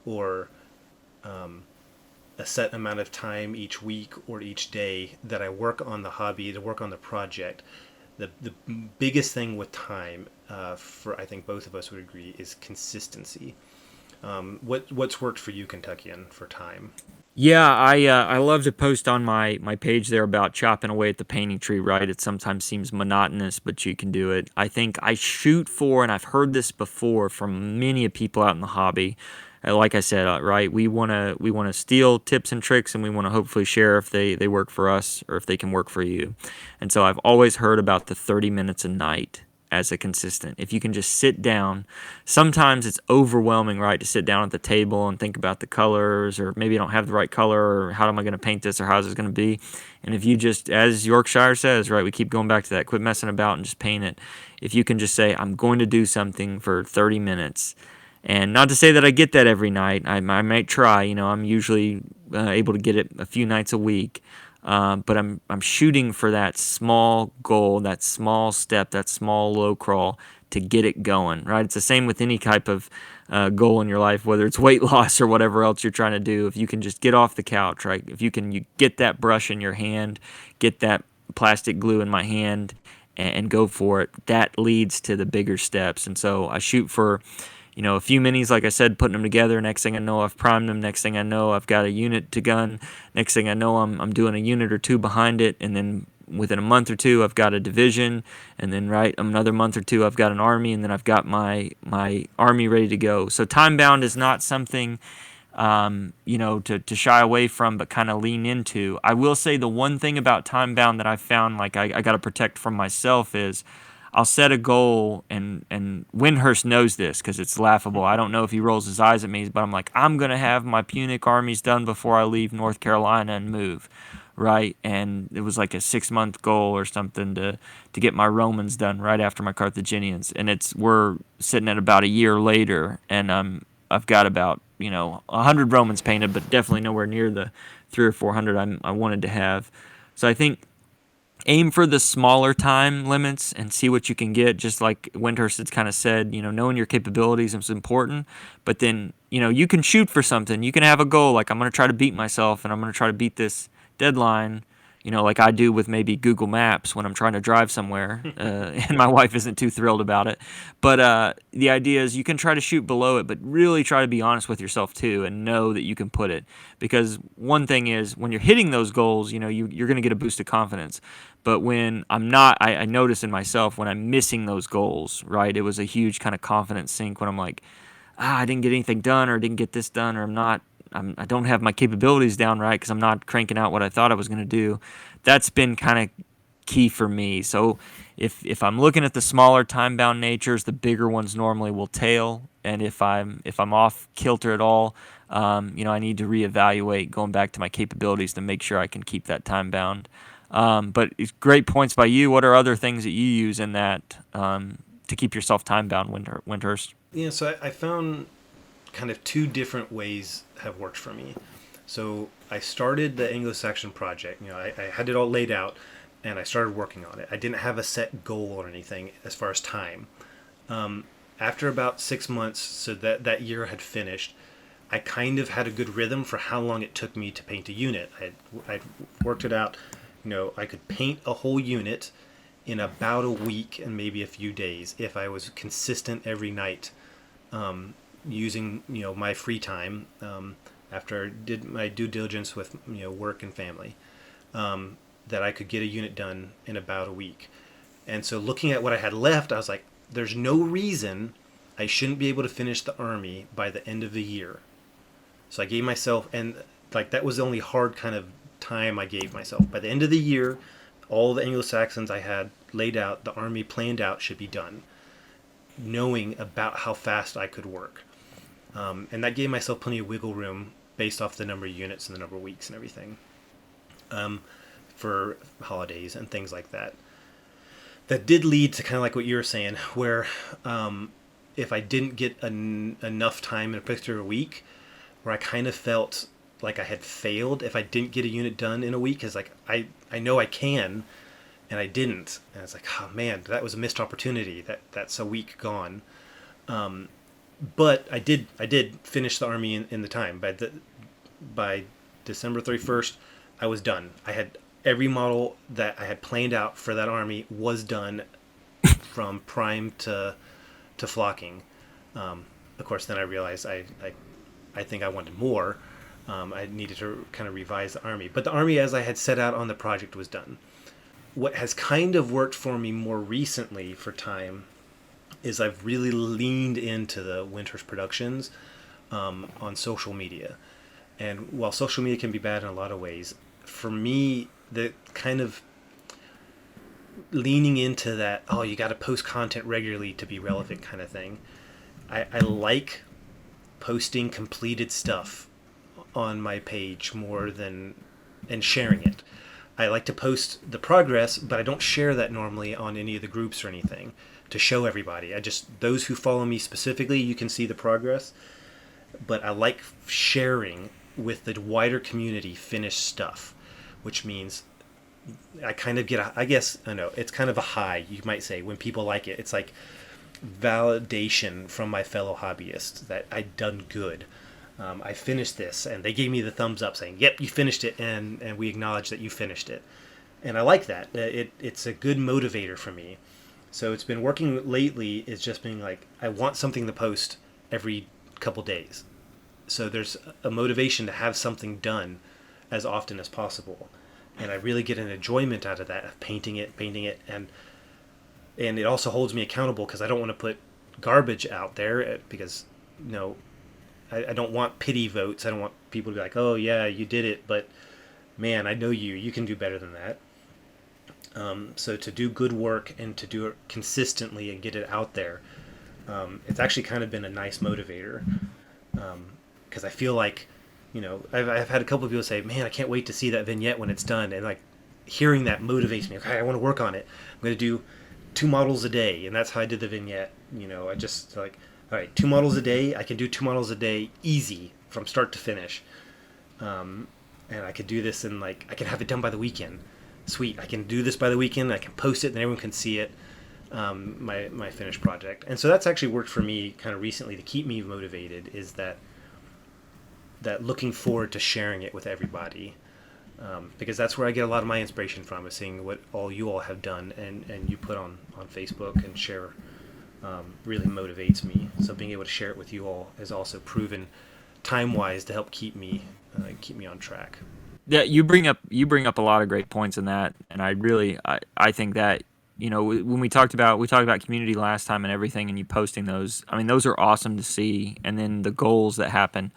or a set amount of time each week or each day that I work on the hobby, to work on the project, the biggest thing with time, for I think both of us would agree, is consistency. What's worked for you, Kentuckian, for time? Yeah, I love to post on my page there about chopping away at the painting tree, right? It sometimes seems monotonous, but you can do it. I think I shoot for, and I've heard this before from many people out in the hobby. Like I said, right, we wanna steal tips and tricks, and we want to hopefully share if they work for us, or if they can work for you. And so I've always heard about the 30 minutes a night as a consistent. If you can just sit down, sometimes it's overwhelming, right, to sit down at the table and think about the colors, or maybe I don't have the right color, or how am I going to paint this, or how's this going to be. And if you just, as Yorkshire says, right, we keep going back to that, quit messing about and just paint it. If you can just say, I'm going to do something for 30 minutes, and not to say that I get that every night. I might try. I'm usually able to get it a few nights a week. But I'm shooting for that small goal, that small step, that small low crawl to get it going, right? It's the same with any type of goal in your life, whether it's weight loss or whatever else you're trying to do. If you can just get off the couch, right? If you get that brush in your hand, get that plastic glue in my hand, and go for it, that leads to the bigger steps. And so I shoot for, a few minis, like I said, putting them together. Next thing I know, I've primed them. Next thing I know, I've got a unit to gun. Next thing I know, I'm doing a unit or two behind it. And then within a month or two, I've got a division. And then another month or two, I've got an army. And then I've got my army ready to go. So time bound is not something to shy away from, but kind of lean into. I will say the one thing about time bound that I found like I got to protect from myself is I'll set a goal, and Wyndehurst knows this because it's laughable. I don't know if he rolls his eyes at me, but I'm like, I'm going to have my Punic armies done before I leave North Carolina and move, right? And it was like a 6-month goal or something to get my Romans done right after my Carthaginians. And we're sitting at about a year later, and I've got about 100 Romans painted, but definitely nowhere near the 300 or 400 I wanted to have. So I think aim for the smaller time limits and see what you can get. Just like Wyndehurst has kind of said, knowing your capabilities is important, but then, you can shoot for something. You can have a goal, like I'm going to try to beat myself and I'm going to try to beat this deadline, like I do with maybe Google Maps when I'm trying to drive somewhere, and my wife isn't too thrilled about it. But the idea is you can try to shoot below it, but really try to be honest with yourself too and know that you can put it. Because one thing is when you're hitting those goals, you're going to get a boost of confidence. But when I'm not, I notice in myself when I'm missing those goals, right? It was a huge kind of confidence sink when I'm like, I didn't get anything done, or didn't get this done, or I don't have my capabilities down right because I'm not cranking out what I thought I was going to do. That's been kind of key for me. So if I'm looking at the smaller time bound natures, the bigger ones normally will tail. And if I'm off kilter at all, I need to reevaluate going back to my capabilities to make sure I can keep that time bound. But it's great points by you. What are other things that you use in that to keep yourself time bound, Wyndehurst? Yeah, so I found kind of two different ways have worked for me. So I started the Anglo-Saxon project. I had it all laid out, and I started working on it. I didn't have a set goal or anything as far as time. After about 6 months, so that year had finished, I kind of had a good rhythm for how long it took me to paint a unit. I'd worked it out. I could paint a whole unit in about a week and maybe a few days if I was consistent every night, using my free time after I did my due diligence with work and family, that I could get a unit done in about a week. And so looking at what I had left, I was like, there's no reason I shouldn't be able to finish the army by the end of the year. So I gave myself, and like that was the only hard kind of time I gave myself. By the end of the year, all the Anglo-Saxons I had laid out, the army planned out, should be done, knowing about how fast I could work. And that gave myself plenty of wiggle room based off the number of units and the number of weeks and everything, for holidays and things like that. That did lead to kind of like what you were saying, where if I didn't get enough time in a particular week, where I kind of felt like I had failed if I didn't get a unit done in a week, because like I know I can, and I didn't, and it's like, oh man, that was a missed opportunity. That's a week gone. But I did finish the army in the time. By December 31st, I was done. I had every model that I had planned out for that army was done, from prime to flocking. Of course, then I realized I think I wanted more. I needed to kind of revise the army. But the army as I had set out on the project was done. What has kind of worked for me more recently for time is I've really leaned into the Wyndehurst productions on social media. And while social media can be bad in a lot of ways, for me, the kind of leaning into that, oh, you got to post content regularly to be relevant kind of thing. I like posting completed stuff on my page more than and sharing it. I like to post the progress, but I don't share that normally on any of the groups or anything to show everybody. Those who follow me specifically, you can see the progress, but I like sharing with the wider community finished stuff, which means I kind of get it's kind of a high, you might say, when people like it. It's like validation from my fellow hobbyists that I'd done good. I finished this, and they gave me the thumbs up saying, yep, you finished it, and we acknowledge that you finished it. and I like that. It's a good motivator for me. So it's been working lately. Is just being like, I want something to post every couple days. So there's a motivation to have something done as often as possible, and I really get an enjoyment out of that, of painting it, and it also holds me accountable because I don't want to put garbage out there because you know I don't want pity votes. I don't want people to be like, oh yeah, you did it, but man, I know you can do better than that. So to do good work and to do it consistently and get it out there, it's actually kind of been a nice motivator, because I feel like, I've had a couple of people say, man, I can't wait to see that vignette when it's done, and like hearing that motivates me. Okay, I want to work on it. I'm going to do 2 models a day, and that's how I did the vignette. I just like, all right, 2 models a day. I can do 2 models a day easy from start to finish, and I could do this and like I can have it done by the weekend. Sweet, I can do this by the weekend. I can post it, and everyone can see it. My finished project, and so that's actually worked for me kind of recently to keep me motivated. Is that looking forward to sharing it with everybody, because that's where I get a lot of my inspiration from, is seeing what all you all have done and you put on Facebook and share. Really motivates me. So being able to share it with you all has also proven time-wise to help keep me on track. Yeah, you bring up a lot of great points in that, and I think that when we talked about community last time and everything, and you posting those, I mean, those are awesome to see, and then the goals that happen.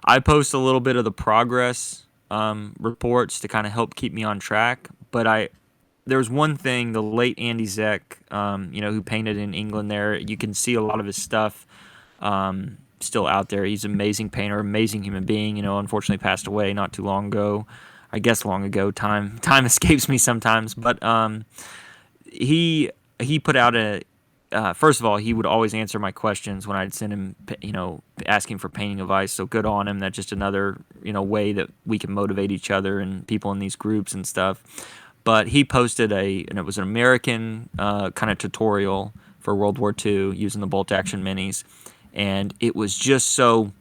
I post a little bit of the progress reports to kind of help keep me on track, but there's one thing, the late Andy Zeck, who painted in England there. You can see a lot of his stuff still out there. He's an amazing painter, amazing human being. Unfortunately passed away not too long ago. I guess long ago. Time escapes me sometimes, but he put out first of all, he would always answer my questions when I'd send him, asking for painting advice. So good on him. That's just another, way that we can motivate each other and people in these groups and stuff. But he posted and it was an American kind of tutorial for World War II using the bolt action minis. And it was just so,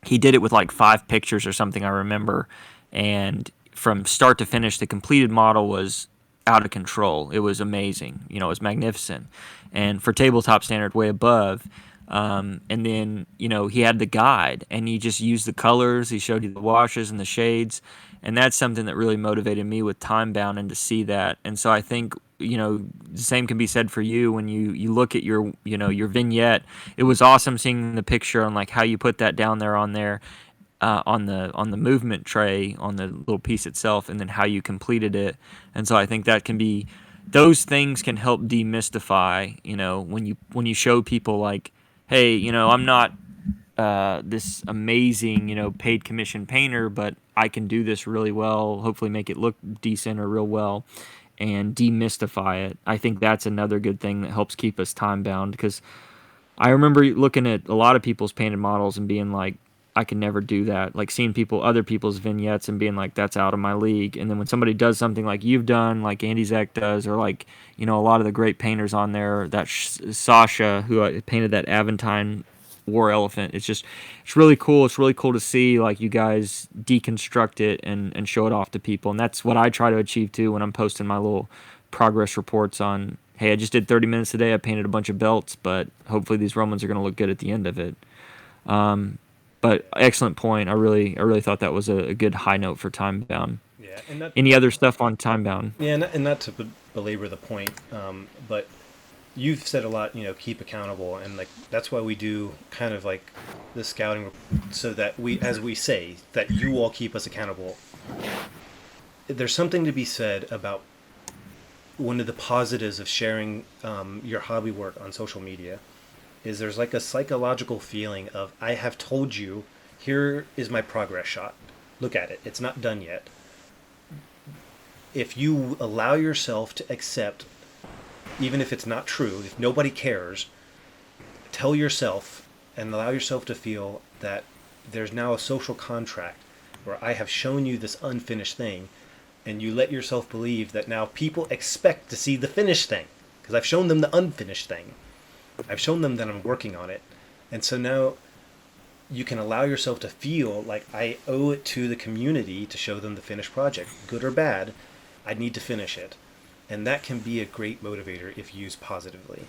he did it with like 5 pictures or something, I remember. And from start to finish, the completed model was out of control. It was amazing. It was magnificent. And for tabletop standard, way above. And then, he had the guide, and he just used the colors. He showed you the washes and the shades. And that's something that really motivated me with Time Bound, and to see that. And so I think, the same can be said for you when you look at your vignette. It was awesome seeing the picture on like how you put that down there on there. On the movement tray on the little piece itself, and then how you completed it. And so I think those things can help demystify, when you show people like, hey, I'm not this amazing, paid commission painter, but I can do this really well, hopefully make it look decent or real well, and demystify it. I think that's another good thing that helps keep us time bound, because I remember looking at a lot of people's painted models and being like, I can never do that. Like seeing other people's vignettes and being like, that's out of my league. And then when somebody does something like you've done, like Andy Zeck does, or like, a lot of the great painters on there, that Sasha, who painted that Aventine war elephant, it's really cool. It's really cool to see like you guys deconstruct it and show it off to people. And that's what I try to achieve too when I'm posting my little progress reports on, hey, I just did 30 minutes today. I painted a bunch of belts, but hopefully these Romans are going to look good at the end of it. But excellent point. I really thought that was a good high note for Time Bound. Yeah, and that, Any other stuff on Time Bound? yeah, and not to belabor the point, but you've said a lot. Keep accountable, and like that's why we do kind of like the scouting, so that we, as we say, that you all keep us accountable. There's something to be said about one of the positives of sharing your hobby work on social media. Is there's like a psychological feeling of, I have told you, here is my progress shot. Look at it. It's not done yet. If you allow yourself to accept, even if it's not true, if nobody cares, tell yourself and allow yourself to feel that there's now a social contract where I have shown you this unfinished thing, and you let yourself believe that now people expect to see the finished thing, because I've shown them the unfinished thing. I've shown them that I'm working on it. And so now you can allow yourself to feel like I owe it to the community to show them the finished project. Good or bad, I need to finish it. And that can be a great motivator if used positively,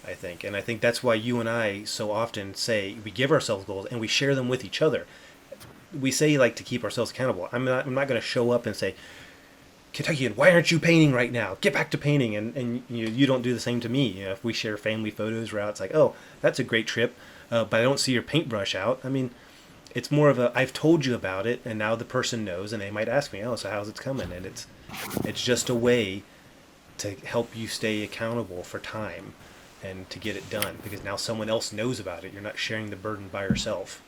I think. And I think that's why you and I so often say we give ourselves goals and we share them with each other. We say like to keep ourselves accountable. I'm not going to show up and say, Kentuckian, why aren't you painting right now? Get back to painting. And you don't do the same to me. If we share family photos where it's like, oh, that's a great trip, but I don't see your paintbrush out. I mean, it's more of a I've told you about it, and now the person knows, and they might ask me, oh, so how's it coming? And it's just a way to help you stay accountable for time and to get it done because now someone else knows about it. You're not sharing the burden by yourself.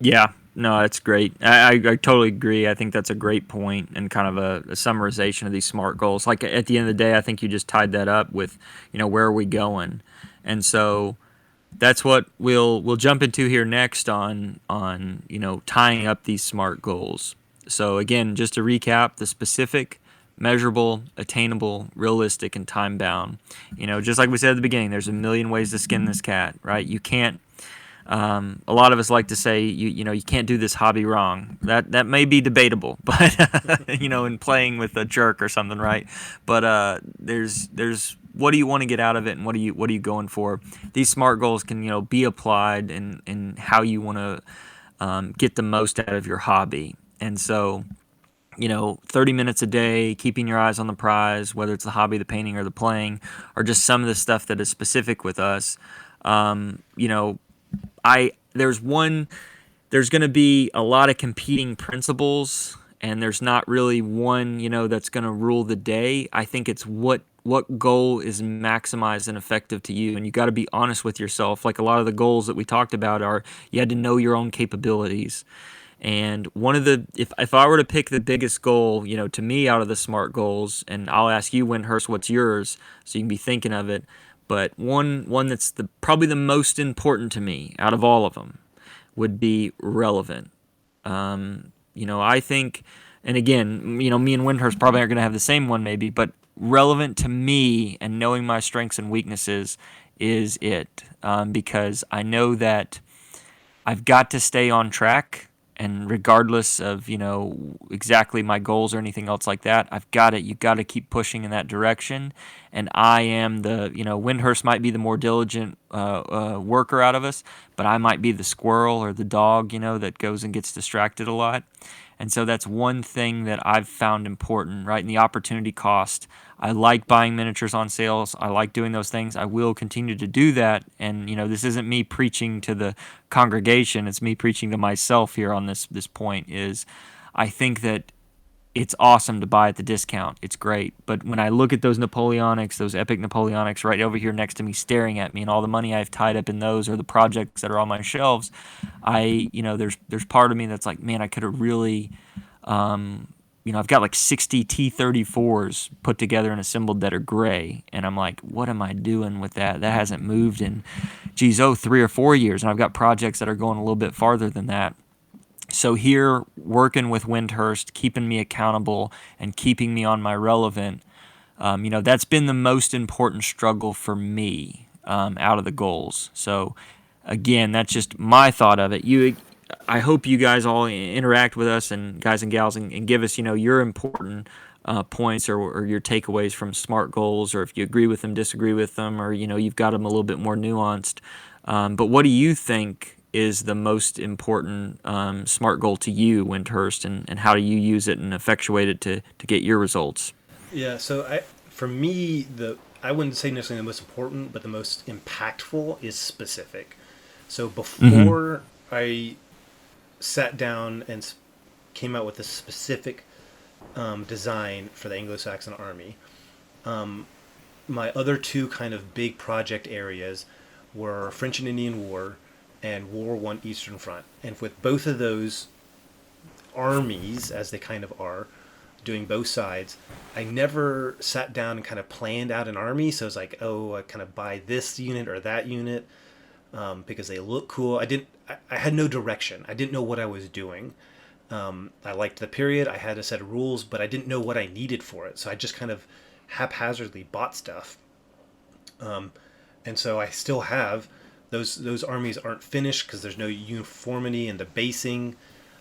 Yeah, no, that's great. I totally agree. I think that's a great point and kind of a summarization of these SMART goals. Like at the end of the day, I think you just tied that up with, where are we going? And so that's what we'll jump into here next on tying up these SMART goals. So again, just to recap, the specific, measurable, attainable, realistic, and time bound. Just like we said at the beginning, there's a million ways to skin this cat, right? You can't. A lot of us like to say you can't do this hobby wrong. That may be debatable, but in playing with a jerk or something, right? But there's what do you want to get out of it, and what are you going for? These SMART goals can be applied in how you want to get the most out of your hobby. And so 30 minutes a day, keeping your eyes on the prize, whether it's the hobby, the painting, or the playing, or just some of the stuff that is specific with us. There's going to be a lot of competing principles, and there's not really one, that's going to rule the day. I think it's what goal is maximized and effective to you, and you got to be honest with yourself. Like a lot of the goals that we talked about are, you had to know your own capabilities. And one of the, if I were to pick the biggest goal, to me out of the SMART goals, and I'll ask you, Wyndehurst, what's yours, so you can be thinking of it. But one that's probably the most important to me out of all of them would be relevant. I think, and again, me and Wyndehurst probably aren't going to have the same one maybe, but relevant to me and knowing my strengths and weaknesses is it. Because I know that I've got to stay on track, and regardless of exactly my goals or anything else like that, you got to keep pushing in that direction. And I am the Wyndehurst might be the more diligent worker out of us, but I might be the squirrel or the dog that goes and gets distracted a lot. And so that's one thing that I've found important, right? And the opportunity cost. I like buying miniatures on sales. I like doing those things. I will continue to do that. And, this isn't me preaching to the congregation. It's me preaching to myself here on this point is I think that it's awesome to buy at the discount. It's great. But when I look at those Napoleonics, those epic Napoleonics right over here next to me staring at me and all the money I've tied up in those or the projects that are on my shelves, there's part of me that's like, man, I could have really, I've got like 60 T-34s put together and assembled that are gray. And I'm like, what am I doing with that? That hasn't moved in, 3 or 4 years. And I've got projects that are going a little bit farther than that. So here, working with Wyndehurst, keeping me accountable and keeping me on my relevant, that's been the most important struggle for me out of the goals. So again, that's just my thought of it. I hope you guys all interact with us and guys and gals and give us, your important points or your takeaways from SMART goals, or if you agree with them, disagree with them, or you've got them a little bit more nuanced. But what do you think is the most important SMART goal to you, Wyndehurst, and how do you use it and effectuate it to get your results? Yeah, so for me, I wouldn't say necessarily the most important, but the most impactful is specific. So before I sat down and came out with a specific design for the Anglo-Saxon army, my other two kind of big project areas were French and Indian War and World War I Eastern Front. And with both of those armies, as they kind of are, doing both sides, I never sat down and kind of planned out an army. So it's like, oh, I kind of buy this unit or that unit because they look cool. I had no direction. I didn't know what I was doing. I liked the period. I had a set of rules, but I didn't know what I needed for it. So I just kind of haphazardly bought stuff. And so I still have those armies aren't finished because there's no uniformity in the basing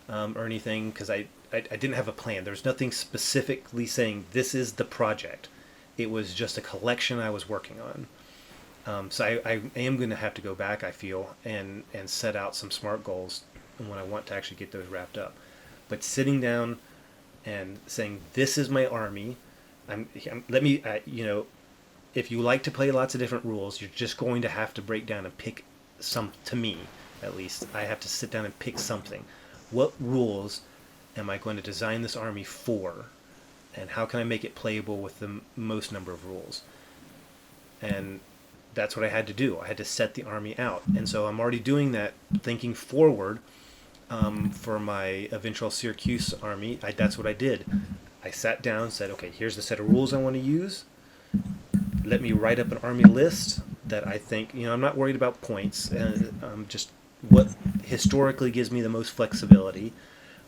or anything, because I didn't have a plan. There was nothing specifically saying this is the project. It was just a collection I was working on. So I am going to have to go back, I feel, and set out some SMART goals when I want to actually get those wrapped up. But sitting down and saying, this is my army, let me, if you like to play lots of different rules, you're just going to have to break down and pick some, to me at least, I have to sit down and pick something. What rules am I going to design this army for? And how can I make it playable with the most number of rules? And that's what I had to do. I had to set the army out. And so I'm already doing that, thinking forward for my eventual Syracuse army. That's what I did. I sat down and said, okay, here's the set of rules I want to use. Let me write up an army list that I think, I'm not worried about points. Just what historically gives me the most flexibility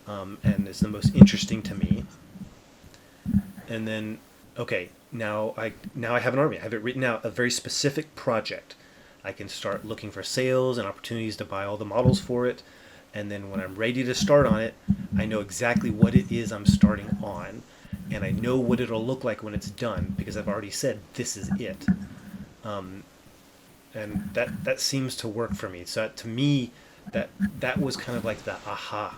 and is the most interesting to me. And then, okay, now I have an army. I have it written out, a very specific project. I can start looking for sales and opportunities to buy all the models for it. And then when I'm ready to start on it, I know exactly what it is I'm starting on. And I know what it'll look like when it's done because I've already said this is it. And that seems to work for me. So to me, that was kind of like the aha.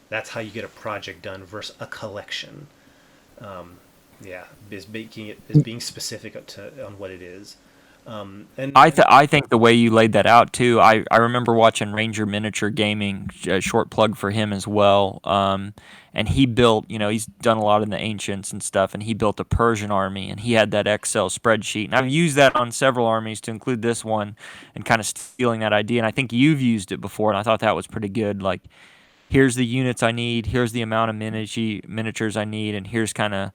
That's how you get a project done versus a collection. Is being specific on what it is. And I think the way you laid that out too. I remember watching Ranger Miniature Gaming, a short plug for him as well. And he built, he's done a lot in the ancients and stuff, and he built a Persian army, and he had that Excel spreadsheet. And I've used that on several armies to include this one, and kind of stealing that idea. And I think you've used it before, and I thought that was pretty good. Like, here's the units I need, here's the amount of miniatures I need, and here's kind of,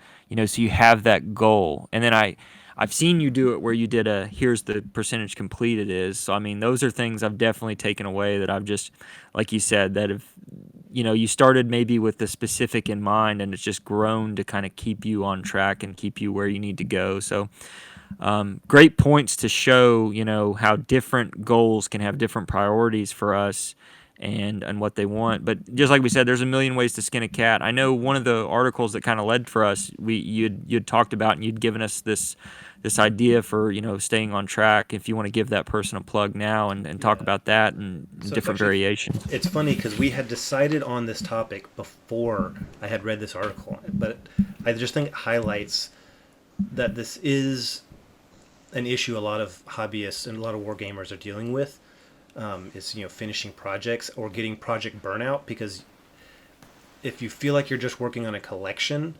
so you have that goal. And then I've seen you do it where you did here's the percentage complete it is. So, I mean, those are things I've definitely taken away that I've just, like you said, that have, you started maybe with the specific in mind, and it's just grown to kind of keep you on track and keep you where you need to go. So, great points to show, how different goals can have different priorities for us and what they want. But just like we said, there's a million ways to skin a cat. I know one of the articles that kind of led for us, you'd talked about, and you'd given us this idea for staying on track. If you want to give that person a plug now and talk about that and so different variations. It's funny because we had decided on this topic before I had read this article, but I just think it highlights that this is an issue a lot of hobbyists and a lot of wargamers are dealing with. Is finishing projects or getting project burnout, because if you feel like you're just working on a collection,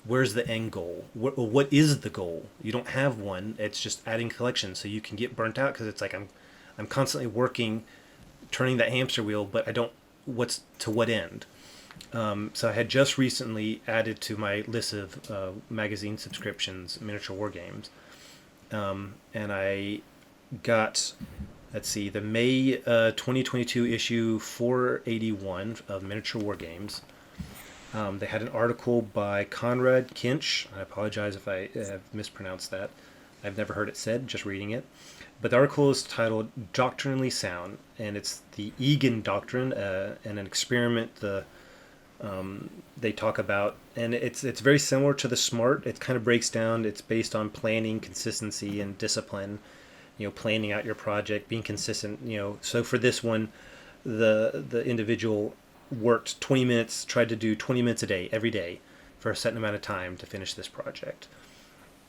where's the end goal? What is the goal? You don't have one. It's just adding collections, so you can get burnt out because it's like I'm constantly working, turning that hamster wheel, but I don't. What's to what end? So I had just recently added to my list of magazine subscriptions Miniature War Games, and I got. Let's see, the May 2022 issue 481 of Miniature War Games. They had an article by Conrad Kinch. I apologize if I have mispronounced that. I've never heard it said, just reading it. But the article is titled Doctrinally Sound, and it's the Egan Doctrine, and an experiment they talk about. And it's very similar to the SMART. It kind of breaks down. It's based on planning, consistency, and discipline. Planning out your project, being consistent. So for this one, the individual worked 20 minutes, tried to do 20 minutes a day, every day, for a certain amount of time to finish this project,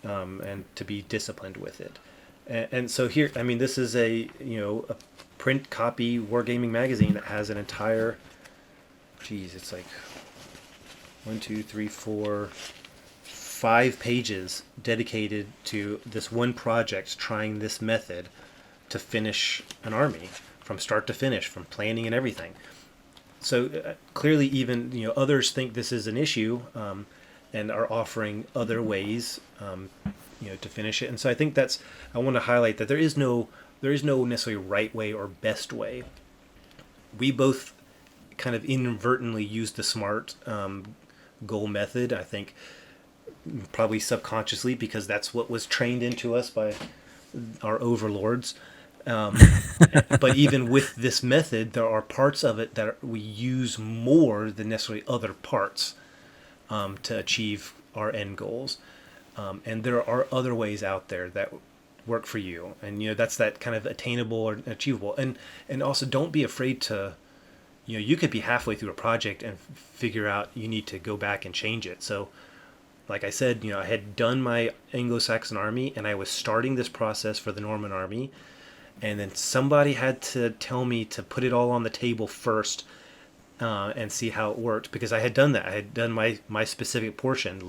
and to be disciplined with it. And so here, I mean, this is a print copy wargaming magazine that has an entire, it's like 1, 2, 3, 4, 5 pages dedicated to this one project, trying this method to finish an army from start to finish, from planning and everything. So clearly, even others think this is an issue, and are offering other ways, to finish it. And so I think I want to highlight that there is no necessarily right way or best way. We both kind of inadvertently used the SMART goal method. I think probably subconsciously, because that's what was trained into us by our overlords. But even with this method, there are parts of it that we use more than necessarily other parts to achieve our end goals. And there are other ways out there that work for you, and that's that kind of attainable or achievable. And also, don't be afraid to, you could be halfway through a project and figure out you need to go back and change it. So like I said, I had done my Anglo-Saxon army and I was starting this process for the Norman army, and then somebody had to tell me to put it all on the table first, and see how it worked, because I had done that. I had done my specific portion,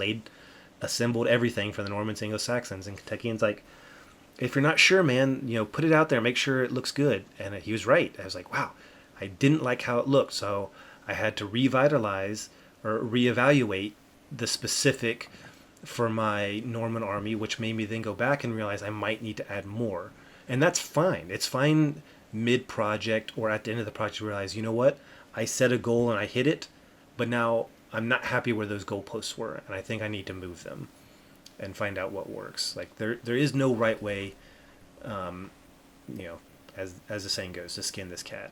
assembled everything for the Normans, Anglo-Saxons, and Kentuckians like, if you're not sure, man, put it out there, make sure it looks good. And he was right. I was like, wow, I didn't like how it looked, so I had to revitalize or reevaluate the specific for my Norman army, which made me then go back and realize I might need to add more. And that's fine. It's fine mid project or at the end of the project to realize, you know what, I set a goal and I hit it, but now I'm not happy where those goalposts were, and I think I need to move them and find out what works. Like there is no right way, um, as the saying goes, to skin this cat.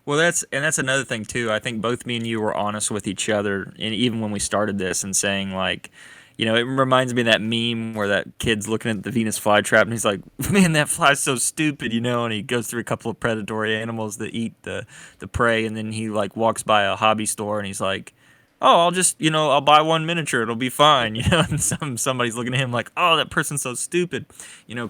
Well, that's another thing too. I think both me and you were honest with each other, and even when we started this, and saying like, it reminds me of that meme where that kid's looking at the Venus flytrap, and he's like, "Man, that fly's so stupid," and he goes through a couple of predatory animals that eat the prey, and then he like walks by a hobby store, and he's like, "Oh, I'll just, I'll buy one miniature. It'll be fine." And somebody's looking at him like, "Oh, that person's so stupid."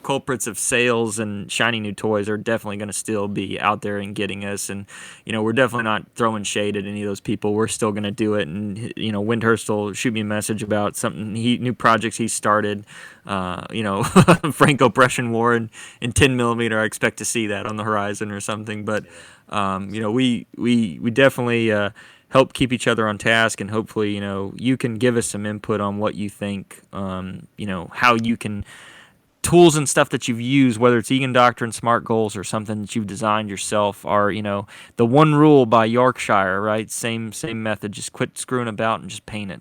Culprits of sales and shiny new toys are definitely going to still be out there and getting us. And, we're definitely not throwing shade at any of those people. We're still going to do it. And, Wyndehurst will shoot me a message about something, new projects he started. Franco-Prussian War in 10 millimeter. I expect to see that on the horizon or something. But, we definitely, help keep each other on task, and hopefully, you can give us some input on what you think, how you can tools and stuff that you've used, whether it's Egan Doctrine, Smart Goals, or something that you've designed yourself, are the one rule by Yorkshire, right? Same method. Just quit screwing about and just paint it.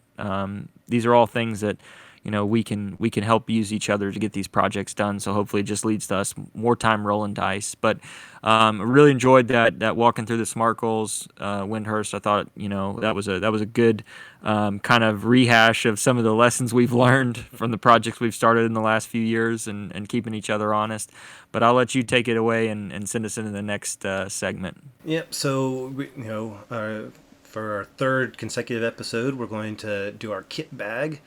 These are all things that we can help use each other to get these projects done. So hopefully it just leads to us more time rolling dice. But I really enjoyed that walking through the Smart Goals, Wyndehurst. I thought that was a good kind of rehash of some of the lessons we've learned from the projects we've started in the last few years, and keeping each other honest. But I'll let you take it away and send us into the next segment. Yep. So for our third consecutive episode, we're going to do our kit bag.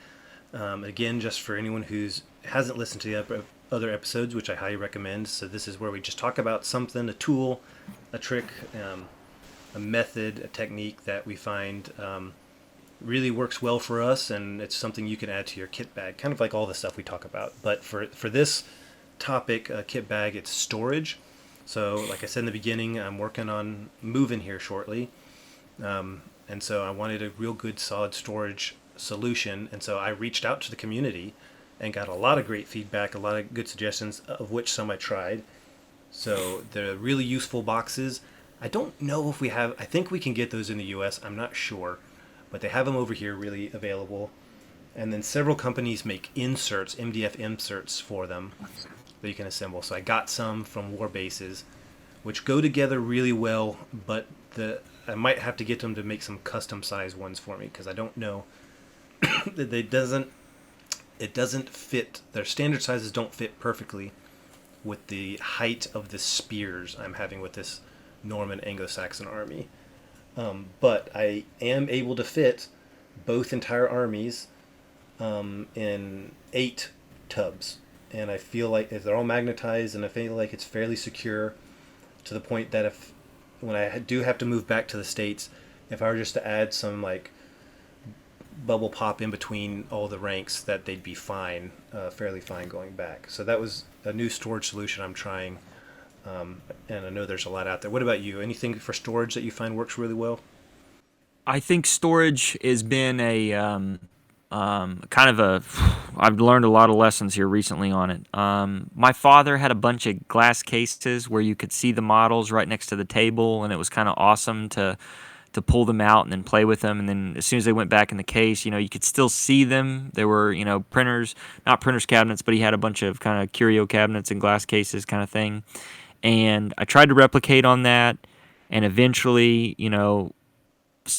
Again, just for anyone who's hasn't listened to the other episodes, which I highly recommend. So this is where we just talk about something, a tool, a trick, a method, a technique that we find really works well for us, and it's something you can add to your kit bag, kind of like all the stuff we talk about. But for this topic, kit bag, it's storage. So like I said in the beginning, I'm working on moving here shortly, and so I wanted a real good solid storage solution, and so I reached out to the community and got a lot of great feedback, a lot of good suggestions, of which some I tried. So they're really useful boxes. I don't know if I think we can get those in the US, I'm not sure, but they have them over here really available. And then several companies make inserts, MDF inserts for them that you can assemble. So I got some from War Bases, which go together really well, but I might have to get them to make some custom size ones for me, because I don't know it doesn't fit. Their standard sizes don't fit perfectly with the height of the spears I'm having with this Norman Anglo-Saxon army. But I am able to fit both entire armies in 8 tubs, and I feel like if they're all magnetized, and I feel like it's fairly secure, to the point that when I do have to move back to the States, if I were just to add some like bubble pop in between all the ranks, that they'd be fine, fairly fine going back. So that was a new storage solution I'm trying, and I know there's a lot out there. What about you? Anything for storage that you find works really well? I think storage has been a kind of a. I've learned a lot of lessons here recently on it. My father had a bunch of glass cases where you could see the models right next to the table, and it was kind of awesome to to pull them out and then play with them. And then as soon as they went back in the case, you could still see them. There were, printers, not printers cabinets, but he had a bunch of kind of curio cabinets and glass cases kind of thing. And I tried to replicate on that. And eventually,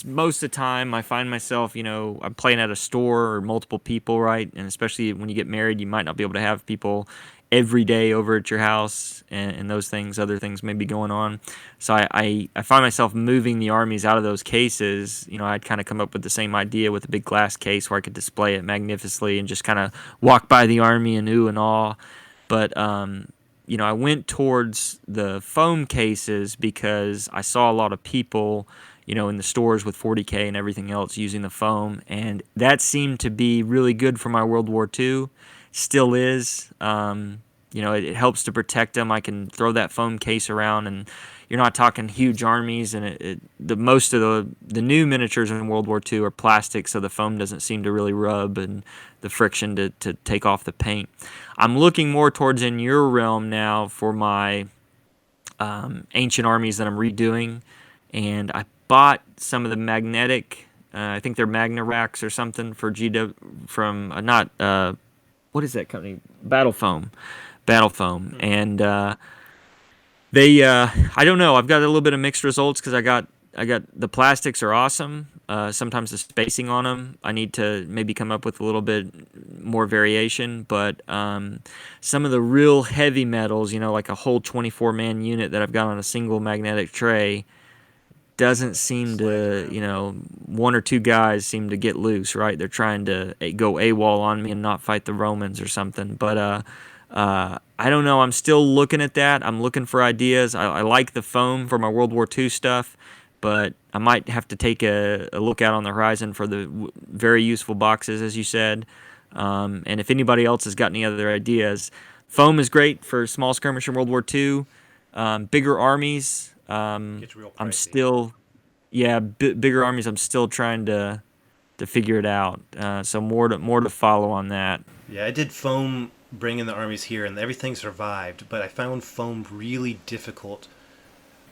most of the time I find myself, I'm playing at a store or multiple people, right? And especially when you get married, you might not be able to have people every day over at your house and those things, other things may be going on. So I find myself moving the armies out of those cases. I'd kind of come up with the same idea with a big glass case where I could display it magnificently and just kind of walk by the army and ooh and awe. But, I went towards the foam cases because I saw a lot of people in the stores with 40K and everything else using the foam. And that seemed to be really good for my World War II. Still is. It helps to protect them. I can throw that foam case around, and you're not talking huge armies. And the most of the new miniatures in World War II are plastic, so the foam doesn't seem to really rub and the friction to take off the paint. I'm looking more towards in your realm now for my ancient armies that I'm redoing, and I bought some of the magnetic. I think they're Magna Racks or something for GW from not what is that company? Battle Foam, and they I don't know. I've got a little bit of mixed results because I got the plastics are awesome. Sometimes the spacing on them, I need to maybe come up with a little bit more variation. But some of the real heavy metals, like a whole 24-man unit that I've got on a single magnetic tray, doesn't seem to, one or two guys seem to get loose, right? They're trying to go AWOL on me and not fight the Romans or something. But I don't know. I'm still looking at that. I'm looking for ideas. I like the foam for my World War II stuff, but I might have to take a look out on the horizon for the very useful boxes, as you said. And if anybody else has got any other ideas, foam is great for small skirmish in World War II. Bigger armies, Gets real pricey. I'm still, yeah, bigger armies. I'm still trying to figure it out. So more to follow on that. Yeah, I did foam bringing the armies here, and everything survived. But I found foam really difficult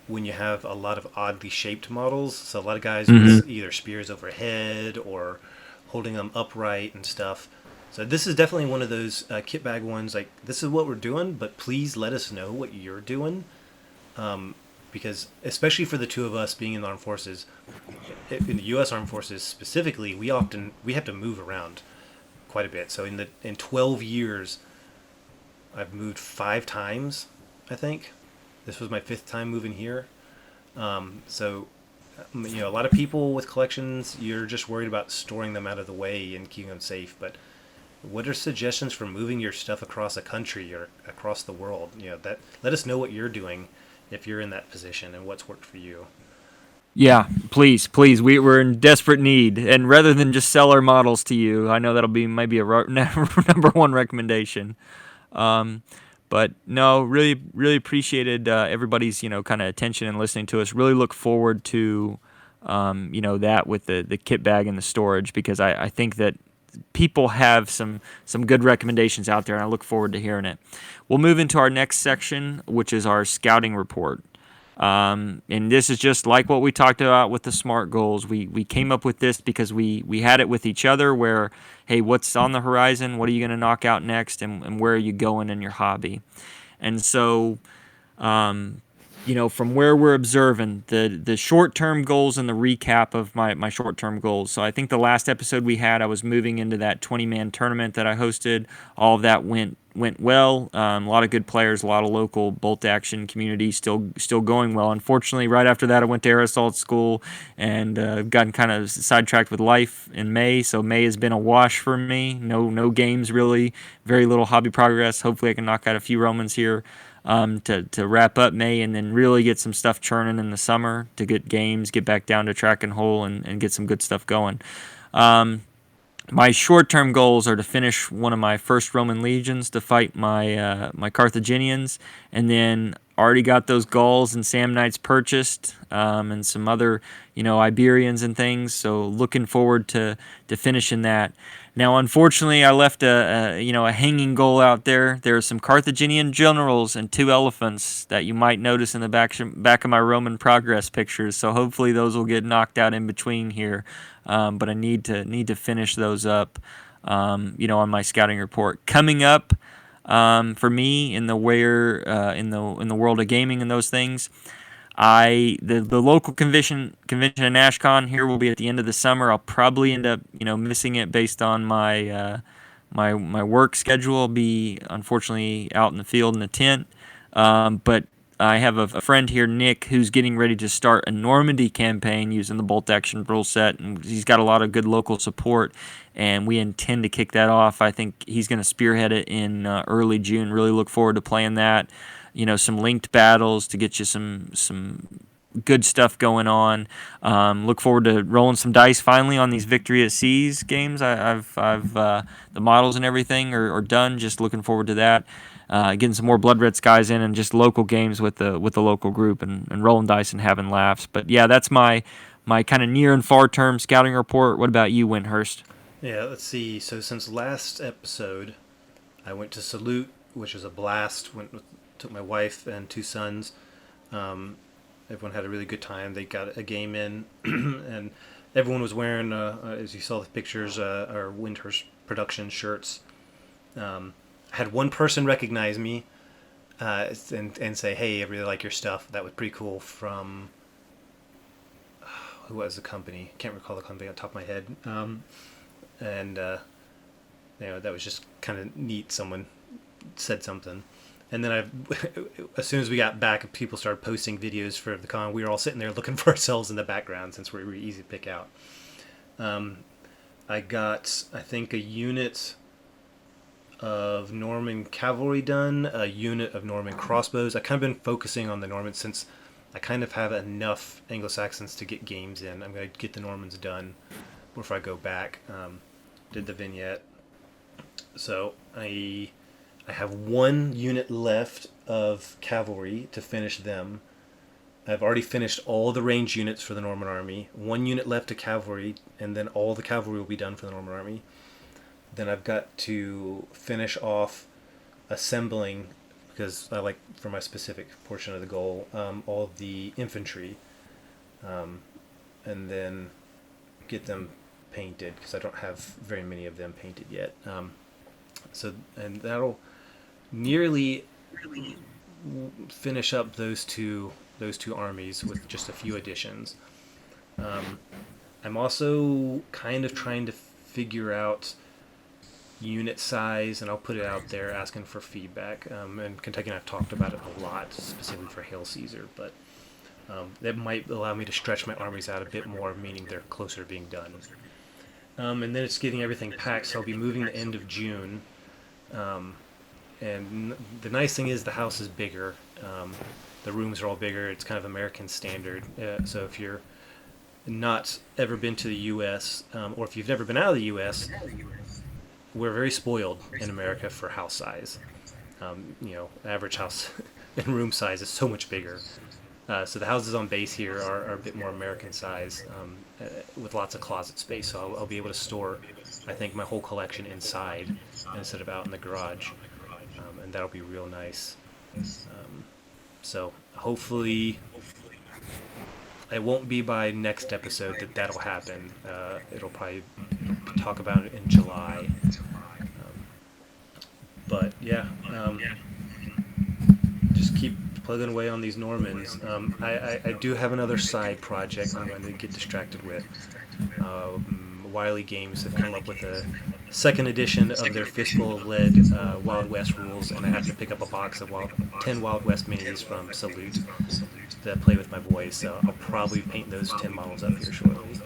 when you have a lot of oddly shaped models. So a lot of guys with either spears overhead or holding them upright and stuff. So this is definitely one of those kit bag ones. Like, this is what we're doing, but please let us know what you're doing. Because especially for the two of us being in the armed forces, in the U.S. Armed Forces specifically, we have to move around quite a bit. So in 12 years, I've moved 5 times, I think. This was my 5th time moving here. So a lot of people with collections, you're just worried about storing them out of the way and keeping them safe. But what are suggestions for moving your stuff across a country or across the world? That let us know what you're doing if you're in that position and what's worked for you. Yeah, please. We're in desperate need, and rather than just sell our models to you, I know that'll be maybe a number one recommendation. But no, really appreciated everybody's kind of attention and listening to us. Really look forward to that with the kit bag and the storage, because I think that people have some good recommendations out there, and I look forward to hearing it. We'll move into our next section, which is our scouting report. And this is just like what we talked about with the SMART goals. We came up with this because we had it with each other where, hey, what's on the horizon? What are you going to knock out next? And where are you going in your hobby? And so, from where we're observing, the short-term goals and the recap of my short-term goals. So I think the last episode we had, I was moving into that 20-man tournament that I hosted. All of that went well. A lot of good players, a lot of local bolt action community still going well. Unfortunately, right after that, I went to air assault school and gotten kind of sidetracked with life in May. So May has been a wash for me. No games really, very little hobby progress. Hopefully, I can knock out a few Romans here to wrap up May, and then really get some stuff churning in the summer to get games, get back down to track and hole, and get some good stuff going. My short-term goals are to finish one of my first Roman legions to fight my Carthaginians, and then already got those Gauls and Samnites purchased, and some other Iberians and things. So looking forward to finishing that. Now, unfortunately, I left a hanging goal out there. There are some Carthaginian generals and two elephants that you might notice in the back of my Roman progress pictures. So hopefully those will get knocked out in between here. But I need to finish those up. On my scouting report coming up for me in the in the world of gaming and those things. The local convention in Ashcon here will be at the end of the summer. I'll probably end up missing it based on my work schedule. I'll be unfortunately out in the field in the tent, but I have a friend here, Nick, who's getting ready to start a Normandy campaign using the bolt action rule set, and he's got a lot of good local support, and we intend to kick that off. I think he's going to spearhead it in early June. Really look forward to playing that. Some linked battles to get you some good stuff going on. Look forward to rolling some dice finally on these Victory at Seas games. I've the models and everything are done. Just looking forward to that. Getting some more Blood Red Skies in and just local games with the local group and rolling dice and having laughs. But yeah, that's my kind of near and far term scouting report. What about you, Wyndehurst? Yeah, let's see. So since last episode, I went to Salute, which was a blast. Took my wife and two sons. Everyone had a really good time. They got a game in, and everyone was wearing, as you saw the pictures, our Wyndehurst production shirts. I had one person recognize me and say, "Hey, I really like your stuff." That was pretty cool. From who was the company? Can't recall the company on top of my head. And that was just kind of neat. Someone said something. And then as soon as we got back, people started posting videos for the con. We were all sitting there looking for ourselves in the background since we were easy to pick out. I got, I think, a unit of Norman cavalry done, a unit of Norman crossbows. I've kind of been focusing on the Normans since I kind of have enough Anglo-Saxons to get games in. I'm going to get the Normans done before I go back. Did the vignette. So I have one unit left of cavalry to finish them. I've already finished all the range units for the Norman army. One unit left of cavalry, and then all the cavalry will be done for the Norman army. Then I've got to finish off assembling, because I like, for my specific portion of the goal, all of the infantry, and then get them painted, because I don't have very many of them painted yet. And that'll nearly finish up those two armies with just a few additions. I'm also kind of trying to figure out unit size, and I'll put it out there asking for feedback. And Kentuckian, I've talked about it a lot, specifically for Hail Caesar, but that might allow me to stretch my armies out a bit more, meaning they're closer to being done. And then it's getting everything packed, so I'll be moving the end of June. And the nice thing is the house is bigger. The rooms are all bigger. It's kind of American standard. So if you're not ever been to the U.S., or if you've never been out of the U.S., we're very spoiled in America for house size. Average house and room size is so much bigger. So the houses on base here are a bit more American size, with lots of closet space. So I'll be able to store, I think, my whole collection inside instead of out in the garage, and that'll be real nice. So hopefully, it won't be by next episode that'll happen. It'll probably talk about it in July. But yeah, just keep plugging away on these Normans. I do have another side project I'm going to get distracted with. Wiley Games have come up with a second edition of their fiscal-led Wild West rules, and I have to pick up a box of 10 Wild West minis from Salute to play with my boys, so I'll probably paint those 10 models up here shortly.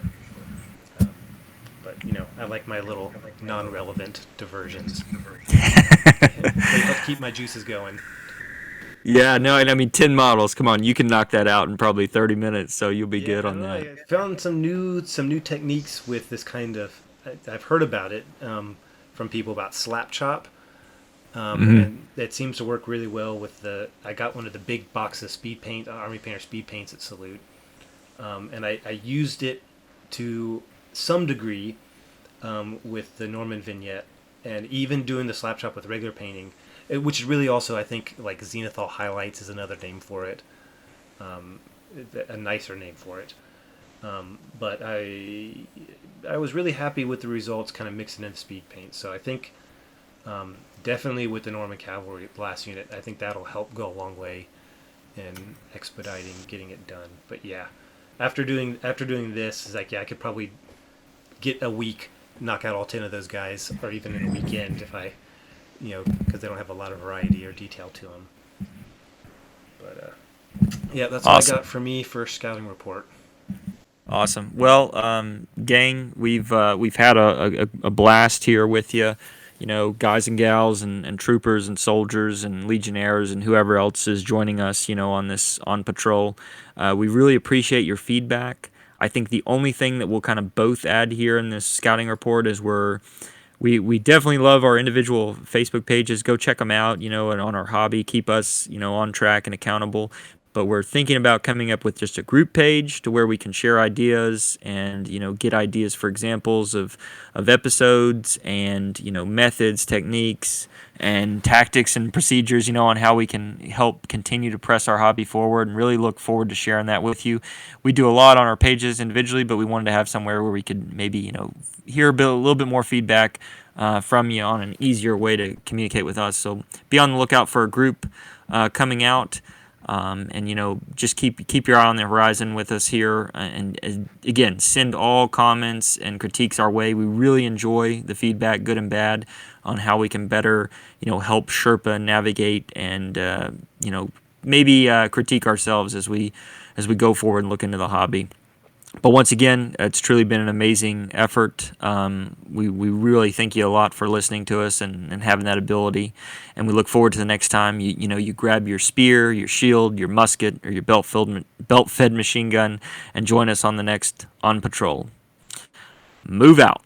But, I like my little non-relevant diversions. They help keep my juices going. Yeah, no, and I mean 10 models. Come on, you can knock that out in probably 30 minutes, so you'll be good on that. I found some new techniques with this kind of. I've heard about it from people about slap chop, and it seems to work really well with the. I got one of the big boxes of speed paint, Army Painter speed paints at Salute, and I used it to some degree with the Norman vignette, and even doing the slap shot with regular painting, which is really also, I think, like Zenithal Highlights is another name for it, um, a nicer name for it. But I was really happy with the results, kind of mixing in the speed paint. So I think definitely with the Norman Cavalry last unit, I think that'll help go a long way in expediting getting it done. But yeah, after doing this, it's like, yeah, I could probably get a week, knock out all 10 of those guys, or even in a weekend if I, because they don't have a lot of variety or detail to them. But yeah, that's what I Awesome. got for me for scouting report. Awesome. Well, gang, we've had a blast here with you. You know, guys and gals and troopers and soldiers and legionnaires and whoever else is joining us. You know, on this on patrol. We really appreciate your feedback. I think the only thing that we'll kind of both add here in this scouting report is we definitely love our individual Facebook pages. Go check them out, you know, and on our hobby, keep us, you know, on track and accountable. But we're thinking about coming up with just a group page to where we can share ideas and, you know, get ideas for examples of episodes and, you know, methods, techniques, and tactics and procedures, you know, on how we can help continue to press our hobby forward, and really look forward to sharing that with you. We do a lot on our pages individually, but we wanted to have somewhere where we could maybe, you know, hear a little bit more feedback from you on an easier way to communicate with us. So be on the lookout for a group coming out. And you know, just keep your eye on the horizon with us here. And again, send all comments and critiques our way. We really enjoy the feedback, good and bad, on how we can better, you know, help Sherpa navigate and you know, maybe critique ourselves as we go forward and look into the hobby. But once again, it's truly been an amazing effort. We really thank you a lot for listening to us and having that ability. And we look forward to the next time you know you grab your spear, your shield, your musket, or your belt fed machine gun and join us on the next On Patrol. Move out.